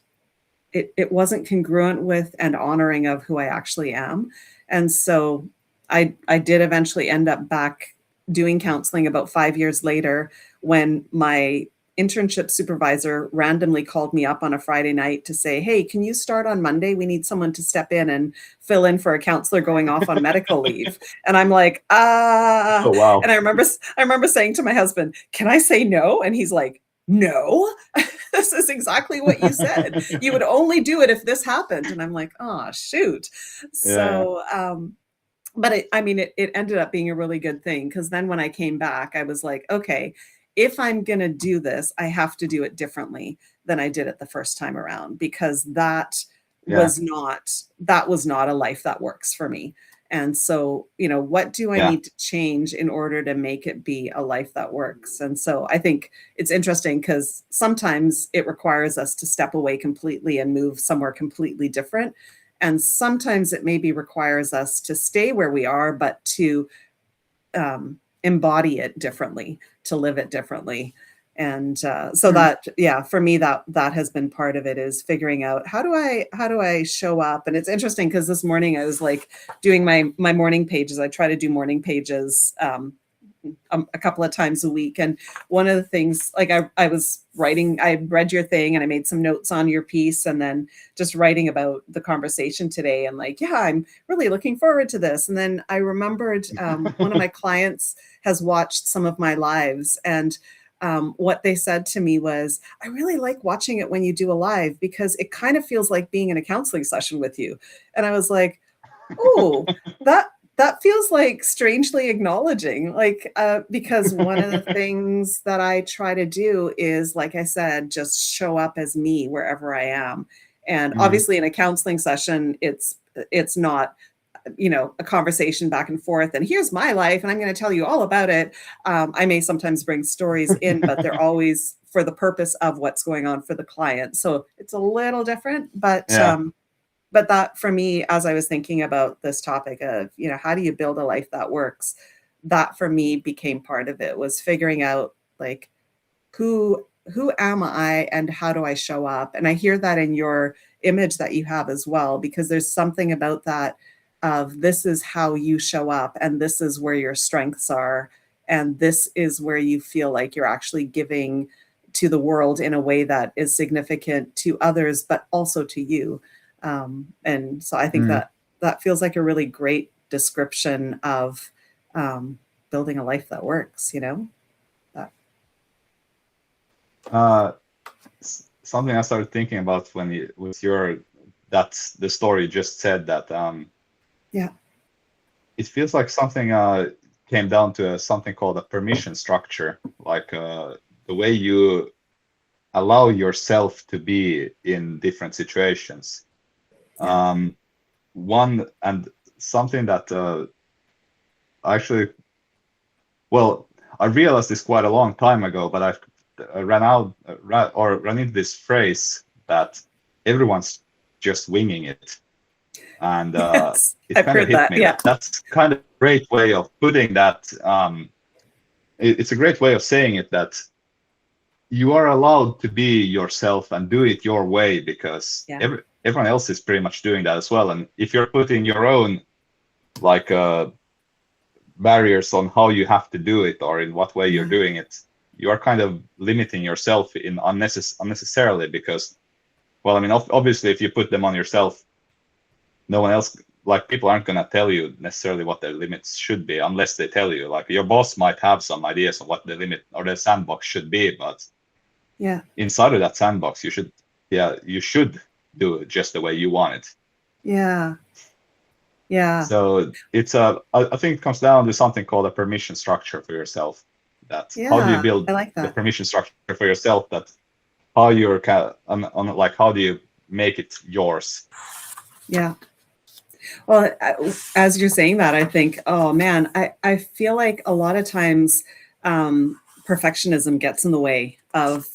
A: it wasn't congruent with and honoring of who I actually am. And so I did eventually end up back doing counseling about 5 years later, when my internship supervisor randomly called me up on a Friday night to say, hey, can you start on Monday? We need someone to step in and fill in for a counselor going off on medical leave. And I'm like,
B: Oh, wow.
A: And I remember saying to my husband, can I say no? And he's like, no, this is exactly what you said. You would only do it if this happened. And I'm like, oh, shoot. So, but it ended up being a really good thing, because then when I came back, I was like, okay, if I'm going to do this, I have to do it differently than I did it the first time around, because that was not a life that works for me. And so, you know, what do I need to change in order to make it be a life that works? And so I think it's interesting because sometimes it requires us to step away completely and move somewhere completely different. And sometimes it maybe requires us to stay where we are, but to embody it differently, to live it differently. And so that, for me, that has been part of it, is figuring out how do I show up. And it's interesting because this morning I was like doing my morning pages. I try to do morning pages a couple of times a week. And one of the things, like I was writing, I read your thing and I made some notes on your piece, and then just writing about the conversation today, and like, I'm really looking forward to this. And then I remembered one of my clients has watched some of my lives, and what they said to me was, I really like watching it when you do a live because it kind of feels like being in a counseling session with you. And I was like, oh, that feels like strangely acknowledging, like, because one of the things that I try to do is, like I said, just show up as me wherever I am. And
B: Mhm.
A: obviously in a counseling session, it's not, a conversation back and forth and here's my life and I'm going to tell you all about it. I may sometimes bring stories in, but they're always for the purpose of what's going on for the client. So it's a little different,
B: Yeah.
A: but that for me, as I was thinking about this topic of, how do you build a life that works? That for me became part of it, was figuring out like who am I and how do I show up? And I hear that in your image that you have as well, because there's something about that of this is how you show up and this is where your strengths are and this is where you feel like you're actually giving to the world in a way that is significant to others but also to you. And so I think
B: Mm.
A: that that feels like a really great description of um, building a life that works, That-
B: Uh, Something I started thinking about when with that's the story you just said, that
A: yeah.
B: it feels like something came down to something called a permission structure, like the way you allow yourself to be in different situations.
A: Yeah.
B: One and something that actually, well, I realized this quite a long time ago, but I ran into this phrase that everyone's just winging it, and
A: Yes,
B: it
A: I've
B: kind of
A: heard
B: hit
A: that.
B: me
A: Yeah.
B: that that's kind of a great way of putting that. It's a great way of saying it, that you are allowed to be yourself and do it your way, because
A: Yeah.
B: everyone else is pretty much doing that as well. And if you're putting your own like barriers on how you have to do it or in what way you're
A: Yeah.
B: doing it, you are kind of limiting yourself in unnecessarily, because, well, I mean, obviously if you put them on yourself, no one else, like, people aren't going to tell you necessarily what their limits should be unless they tell you. Like, your boss might have some ideas of what the limit or the sandbox should be, but
A: Yeah.
B: inside of that sandbox, you should do it just the way you want it.
A: Yeah. Yeah.
B: So I think it comes down to something called a permission structure for yourself. That how do you
A: Yeah.
B: build
A: I like
B: the
A: that.
B: permission structure for yourself? That how you're on like, how do you make it yours?
A: Yeah. Well, as you're saying that, I think, oh man, I feel like a lot of times perfectionism gets in the way of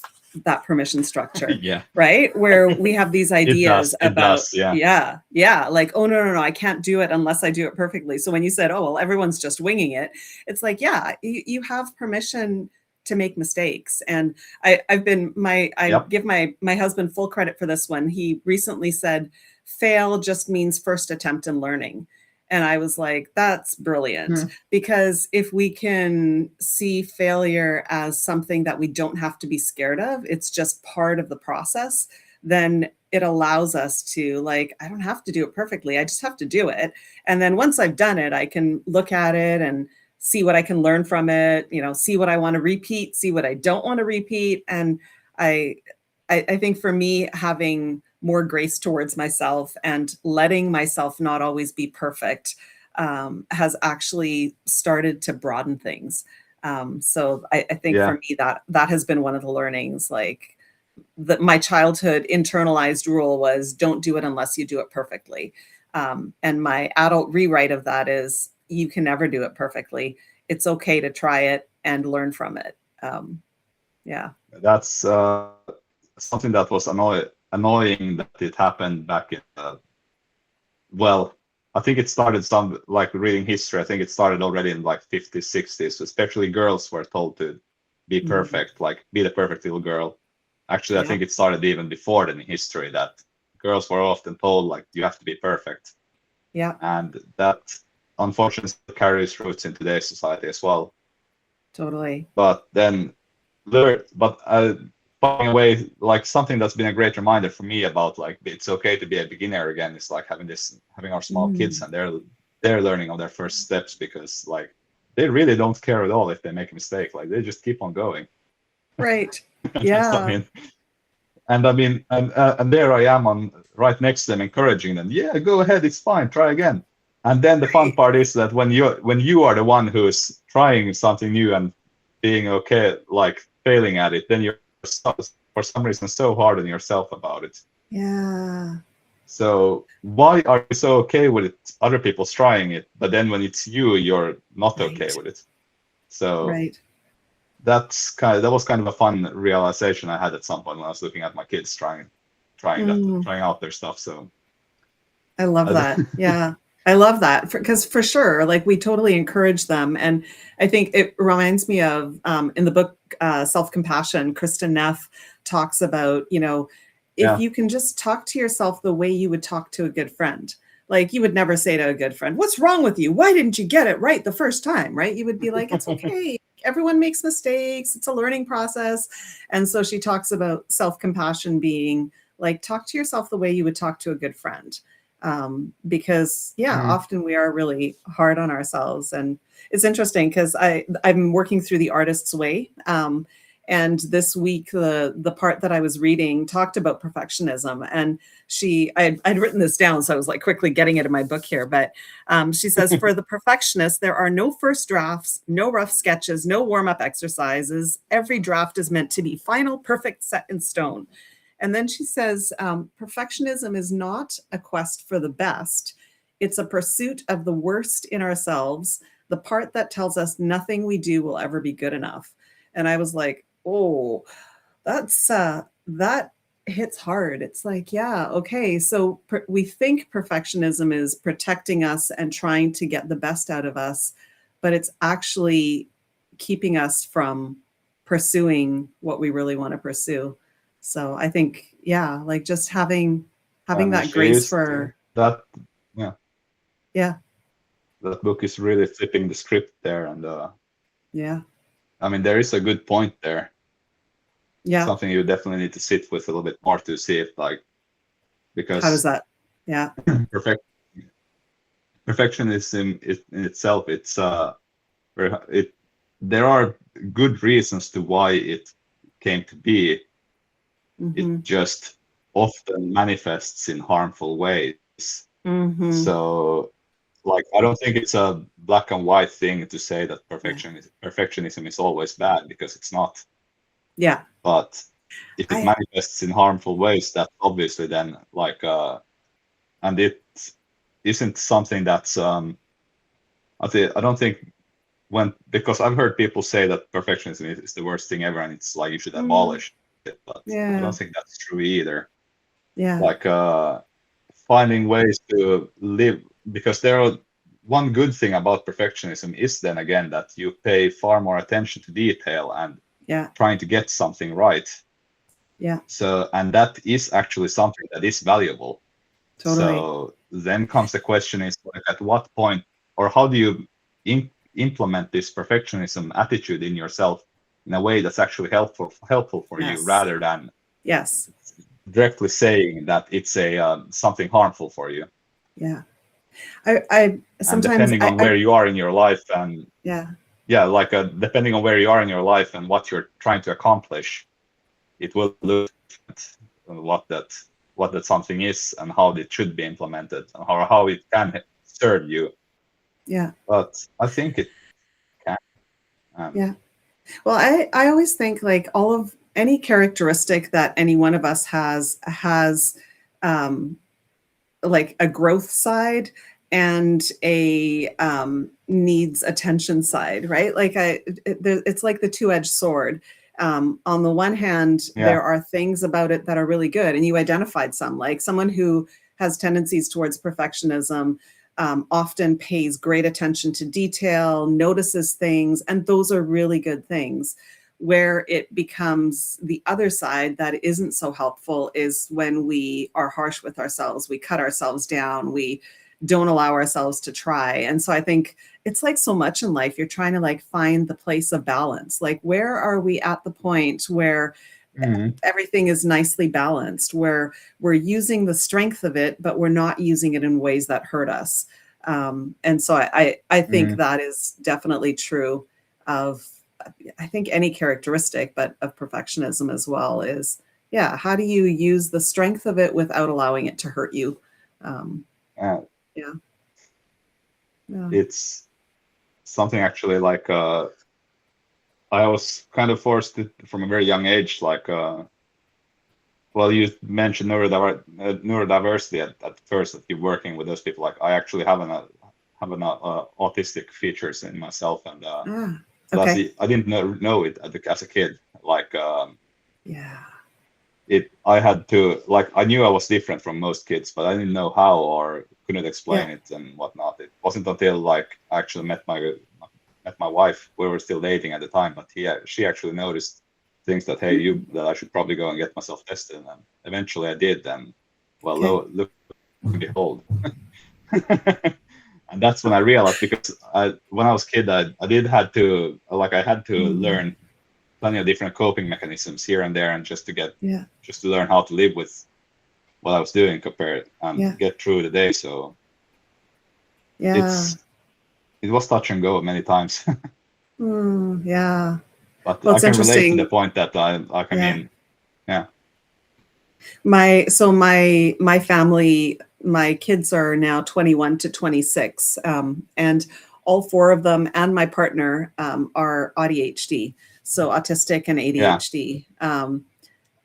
A: that permission structure,
B: Yeah,
A: right? Where we have these
B: it
A: ideas
B: does. It
A: about,
B: does. Yeah.
A: yeah, like, oh, no, no, no, I can't do it unless I do it perfectly. So when you said, oh, well, everyone's just winging it, it's like, yeah, you have permission to make mistakes. And I
B: Yep.
A: give my husband full credit for this one. He recently said, fail just means first attempt in learning. And I was like, that's brilliant.
B: Hmm.
A: Because if we can see failure as something that we don't have to be scared of, it's just part of the process, then it allows us to, like, I don't have to do it perfectly. I just have to do it. And then once I've done it, I can look at it and see what I can learn from it, see what I want to repeat, see what I don't want to repeat. And I, I think for me, having more grace towards myself and letting myself not always be perfect has actually started to broaden things. So I think for
B: Yeah.
A: me that has been one of the learnings. Like my childhood internalized rule was don't do it unless you do it perfectly. And my adult rewrite of that is you can never do it perfectly. It's okay to try it and learn from it. Yeah.
B: That's something that was annoying that it happened back in. Well, I think it started some, like, reading history. I think it started already in like 50s, 60s. Especially girls were told to be
A: Mhm.
B: perfect, like be the perfect little girl. Actually, I
A: Yeah.
B: think it started even before then in history, that girls were often told like you have to be perfect,
A: Yeah.
B: and that unfortunately carries roots in today's society as well.
A: Totally.
B: But then, but finding a way, like, something that's been a great reminder for me about, like, it's okay to be a beginner again, is like having our small kids,
A: Mm.
B: and they're learning on their first steps, because, like, they really don't care at all if they make a mistake. Like, they just keep on going.
A: Right.
B: That's,
A: Yeah.
B: I mean, and there I am on right next to them, encouraging them. Yeah, go ahead, it's fine, try again. And then the fun
A: Right.
B: part is that when you are the one who's trying something new and being okay, like failing at it, then you're for some reason so hard on yourself about it.
A: Yeah.
B: So why are you so okay with it, other people's trying it, but then when it's you, you're not okay
A: Right.
B: with it? So
A: Right.
B: that was kind of a fun realization I had at some point when I was looking at my kids trying out their stuff. So
A: I love that. Yeah. I love that because for sure, like we totally encourage them. And I think it reminds me of in the book Self-Compassion, Kristen Neff talks about, if
B: yeah,
A: you can just talk to yourself the way you would talk to a good friend, like you would never say to a good friend, "What's wrong with you? Why didn't you get it right the first time?" Right? You would be like, "It's okay. Everyone makes mistakes. It's a learning process." And so she talks about self-compassion being like, talk to yourself the way you would talk to a good friend, because
B: Mhm.
A: often we are really hard on ourselves. And it's interesting because I'm working through The Artist's Way, and this week the part that I was reading talked about perfectionism. And I'd written this down, so I was like quickly getting it in my book here. But she says, for the perfectionist, there are no first drafts, no rough sketches, no warm-up exercises. Every draft is meant to be final, perfect, set in stone. And then she says, perfectionism is not a quest for the best. It's a pursuit of the worst in ourselves, the part that tells us nothing we do will ever be good enough. And I was like, oh, that hits hard. It's like, yeah, okay. So we think perfectionism is protecting us and trying to get the best out of us, but it's actually keeping us from pursuing what we really want to pursue. So I think, yeah, like just having
B: and
A: that
B: she
A: grace
B: is
A: for,
B: that. Yeah,
A: yeah,
B: that book is really flipping the script there, and
A: yeah,
B: I mean there is a good point there.
A: yeah.
B: Something you definitely need to sit with a little bit more to see if like
A: How does
B: because
A: that? Yeah.
B: perfect perfectionism in itself, it there are good reasons to why it came to be. It
A: Mm-hmm.
B: just often manifests in harmful ways.
A: Mm-hmm.
B: So like I don't think it's a black and white thing to say that
A: Yeah.
B: perfectionism is always bad, because it's not.
A: Yeah.
B: But if it
A: I
B: manifests in harmful ways, that's obviously then like and it isn't something that's I don't think when, because I've heard people say that perfectionism is the worst thing ever and it's like you should
A: mm,
B: abolish it, but I
A: yeah.
B: don't think that's true either.
A: Yeah.
B: Like finding ways to live, because there are one good thing about perfectionism is then again that you pay far more attention to detail and
A: Yeah.
B: trying to get something right.
A: Yeah.
B: So, and that is actually something that is valuable.
A: Totally.
B: So then comes the question is like at what point, or how do you implement this perfectionism attitude in yourself in a way that's actually helpful for you,
A: Yes.
B: rather than
A: Yes.
B: directly saying that it's a something harmful for you.
A: Yeah. I
B: And
A: sometimes
B: depending on where you are in your life, and
A: yeah.
B: yeah, like depending on where you are in your life and what you're trying to accomplish, it will look different on what that something is and how it should be implemented and how it can serve you.
A: Yeah.
B: But I think it can. Um,
A: Yeah. Well, I always think like all of any characteristic that any one of us has um like a growth side and a needs attention side, right? Like it's like the two-edged sword. On the one hand,
B: yeah,
A: there are things about it that are really good, and you identified some, like someone who has tendencies towards perfectionism often pays great attention to detail, notices things, and those are really good things. Where it becomes the other side that isn't so helpful is when we are harsh with ourselves, we cut ourselves down, we don't allow ourselves to try. And so I think it's like so much in life, you're trying to like find the place of balance. Like, where are we at the point where
B: mhm,
A: everything is nicely balanced, where we're using the strength of it, but we're not using it in ways that hurt us? And so I think
B: mhm,
A: that is definitely true of, I think, any characteristic, but of perfectionism as well, is, yeah, how do you use the strength of it without allowing it to hurt you? Um,
B: uh,
A: yeah. Yeah.
B: it's something actually like I was kind of forced to, from a very young age, like well, you mentioned neurodiversity at first, that you're working with those people. Like I actually have an autistic features in myself, and
A: Ah,
B: but
A: okay.
B: I didn't know it as a kid. Like
A: Yeah.
B: I had to, like, I knew I was different from most kids, but I didn't know how or couldn't
A: Yeah.
B: explain it and whatnot. It wasn't until like I actually met my wife. We were still dating at the time, but she actually noticed things that, hey,
A: Mm,
B: that I should probably go and get myself tested, and eventually I did. And well,
A: okay.
B: look and behold. And that's when I realized, because when I was a kid, I did had to, like, I had to
A: Mm,
B: learn plenty of different coping mechanisms here and there, and
A: yeah.
B: just to learn how to live with what I was doing, compared
A: Yeah.
B: and get through the day. So
A: Yeah.
B: it was touch and go many times.
A: Yeah.
B: But
A: Well,
B: I
A: it's
B: can relate to the
A: interesting.
B: point that I
A: Yeah.
B: mean, yeah,
A: My family, my kids are now 21 to 26, and all four of them and my partner are ADHD, so autistic and
B: yeah,
A: ADHD.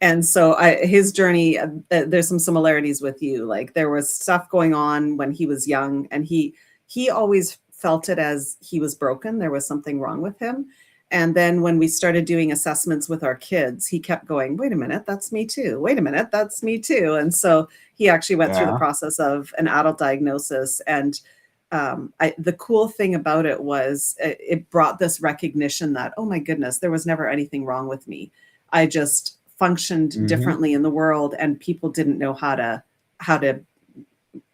A: And so his journey, there's some similarities with you. Like there was stuff going on when he was young, and he always felt it as he was broken. There was something wrong with him. And then when we started doing assessments with our kids, he kept going, wait a minute, that's me too. Wait a minute, that's me too. And so he actually went through the
B: yeah,
A: process of an adult diagnosis. And the cool thing about it was it brought this recognition that, oh my goodness, there was never anything wrong with me. I just functioned
B: hmm,
A: differently in the world, and people didn't know how to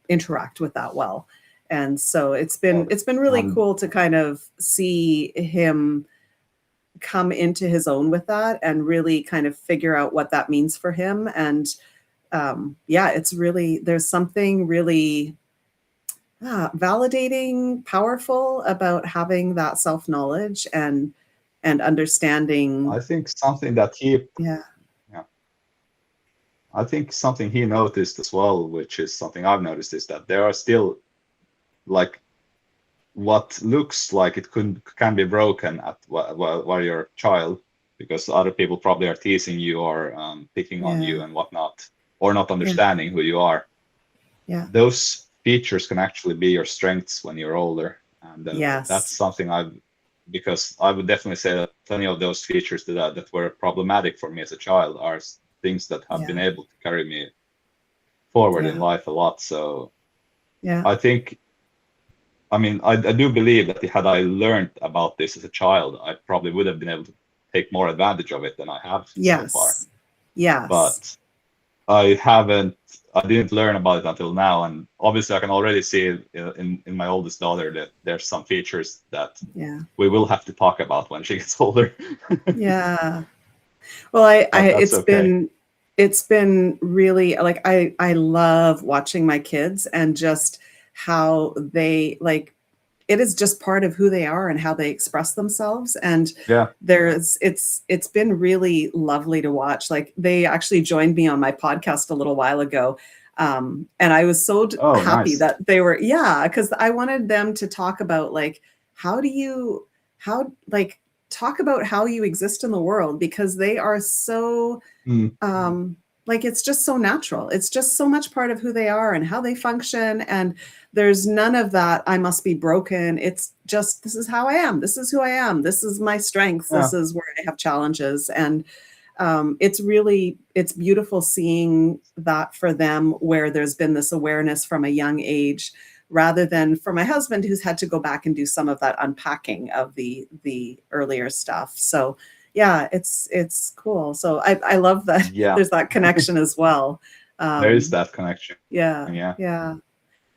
A: interact with that well. And so it's been really
B: and
A: cool to kind of see him come into his own with that and really kind of figure out what that means for him. And yeah, it's really, there's something really validating, powerful about having that self knowledge and
B: I
A: understanding.
B: think something that he,
A: Yeah.
B: yeah, I think something he noticed as well, which is something I've noticed, is that there are still, like, what looks like it can be broken at while you're a child, because other people probably are teasing you or picking on you
A: Yeah.
B: and whatnot, or not
A: Yeah.
B: understanding who you are.
A: Yeah.
B: Those features can actually be your strengths when you're older, and that's
A: Yes.
B: something because I would definitely say that plenty of those features that were problematic for me as a child are things that have been
A: Yeah.
B: able to carry me forward in
A: Yeah.
B: life a lot. So
A: Yeah.
B: I think, I mean, I do believe that had I learned about this as a child, I probably would have been able to take more advantage of it than I have so far.
A: Yes. Yes.
B: But I didn't learn about it until now. And obviously, I can already see in my oldest daughter that there's some features that
A: Yeah.
B: we will have to talk about when she gets older.
A: Yeah. Well, I
B: But that's okay.
A: it's been really like I love watching my kids and just how they like it is just part of who they are and how they express themselves. And
B: Yeah.
A: it's been really lovely to watch. Like they actually joined me on my podcast a little while ago. And I was so
B: Oh,
A: happy
B: nice.
A: that they were, yeah, because I wanted them to talk about like how do you how like talk about how you exist in the world, because they are so
B: Mm,
A: like it's just so natural. It's just so much part of who they are and how they function. And there's none of that, I must be broken. It's just, this is how I am. This is who I am. This is my strengths.
B: yeah.
A: This is where I have challenges. And it's beautiful seeing that for them, where there's been this awareness from a young age, rather than for my husband, who's had to go back and do some of that unpacking of the earlier stuff. So yeah, it's cool. So I love that
B: Yeah.
A: there's that connection as well.
B: There is
A: Um,
B: that connection.
A: yeah,
B: Yeah.
A: yeah.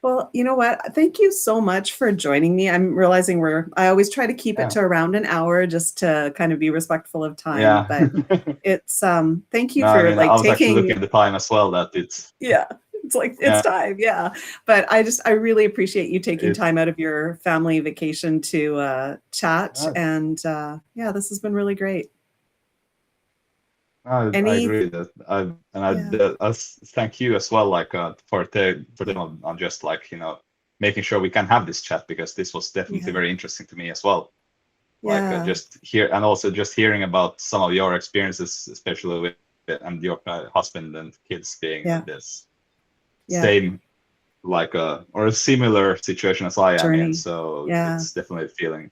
A: Well, you know what? Thank you so much for joining me. I'm realizing I always try to keep it
B: Yeah.
A: to around an hour just to kind of be respectful of time,
B: Yeah.
A: but it's thank you
B: No, I
A: for
B: mean,
A: like
B: I was actually looking
A: taking,
B: at the time as well, that
A: yeah, it's like it's
B: yeah,
A: time, yeah. But I really appreciate you taking
B: it,
A: time out of your family vacation to chat,
B: uh,
A: and yeah, this has been really great.
B: I
A: Any
B: agree that
A: Yeah.
B: thank you as well, like for taking on just, like, making sure we can have this chat, because this was definitely very interesting to me as well. Like just hear, and also just hearing about some of your experiences, especially with and your husband and kids being in this same like or a similar situation as I am in. So it's definitely a feeling.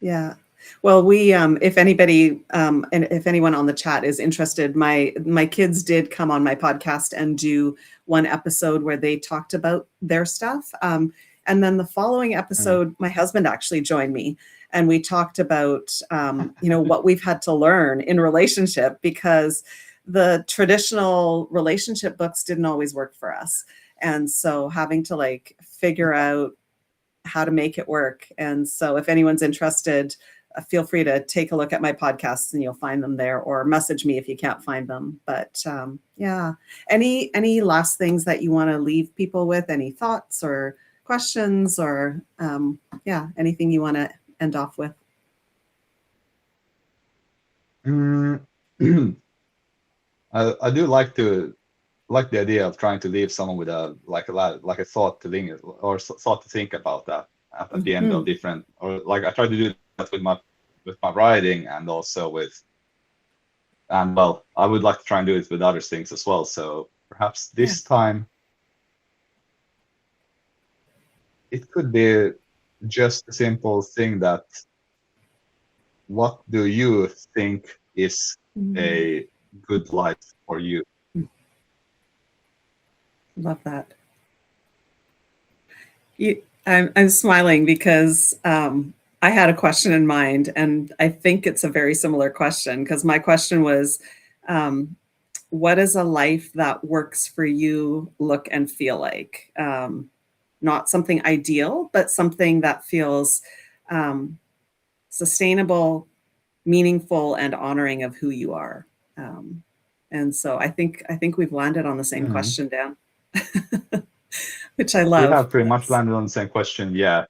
A: Yeah. Well, we, if anybody, and if anyone on the chat is interested, my kids did come on my podcast and do one episode where they talked about their stuff. And then the following episode, my husband actually joined me, and we talked about, what we've had to learn in relationship, because the traditional relationship books didn't always work for us. And so having to like figure out how to make it work. And so if anyone's interested, feel free to take a look at my podcasts and you'll find them there, or message me if you can't find them. But any last things that you want to leave people with, any thoughts or questions, or anything you want to end off with?
B: I do like the idea of trying to leave someone with a thought to think, or thought to think about that at the end of different, or like I try to do that with my writing, and also I would like to try and do it with other things as well. So perhaps this time it could be just a simple thing that, what do you think is a good life for you?
A: Love that. I'm smiling because I had a question in mind, and I think it's a very similar question, because my question was, what is a life that works for you look and feel like? Not something ideal, but something that feels sustainable, meaningful, and honoring of who you are. And so I think we've landed on the same question, Dan. Which I love.
B: We have pretty much landed on the same question. Yeah.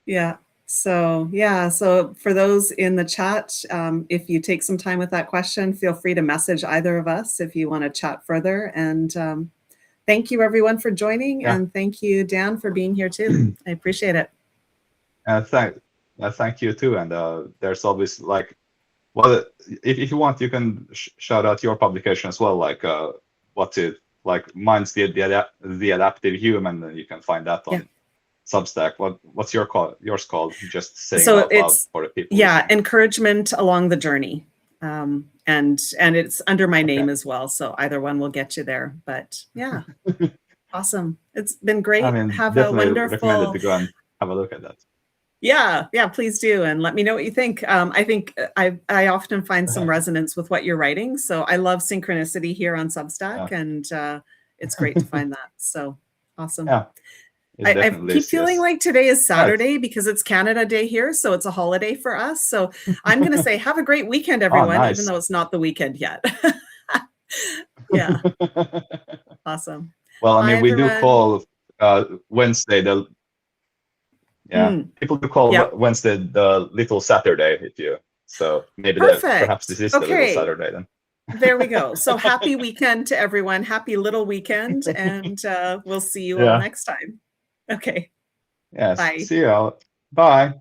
A: Yeah. So for those in the chat, if you take some time with that question, feel free to message either of us if you want to chat further. And thank you everyone for joining, and thank you, Dan, for being here too. I appreciate it.
B: Thank you too. And there's always like, well, if you want, you can shout out your publication as well, like mine's the Adaptive Human, and you can find that on Substack. What's yours called? Just saying so out loud for the people.
A: Yeah, Encouragement Along the Journey, and it's under my name as well. So either one will get you there. But yeah, awesome. It's been great. Have a wonderful.
B: Recommended to go and have a look at that.
A: Yeah, please do, and let me know what you think. I think I often find some resonance with what you're writing, so I love synchronicity here on Substack, and it's great to find that. So awesome.
B: Yeah,
A: I keep feeling like today is Saturday because it's Canada Day here, so it's a holiday for us. So I'm going to say have a great weekend, everyone, even though it's not the weekend yet. Yeah, awesome.
B: Well, I mean, we do call Wednesday the. Yeah, people do call Wednesday the Little Saturday, so maybe perhaps this is the Little Saturday then.
A: There we go. So happy weekend to everyone. Happy little weekend, and we'll see you all next time. Okay.
B: Yes.
A: Bye.
B: See you all. Bye.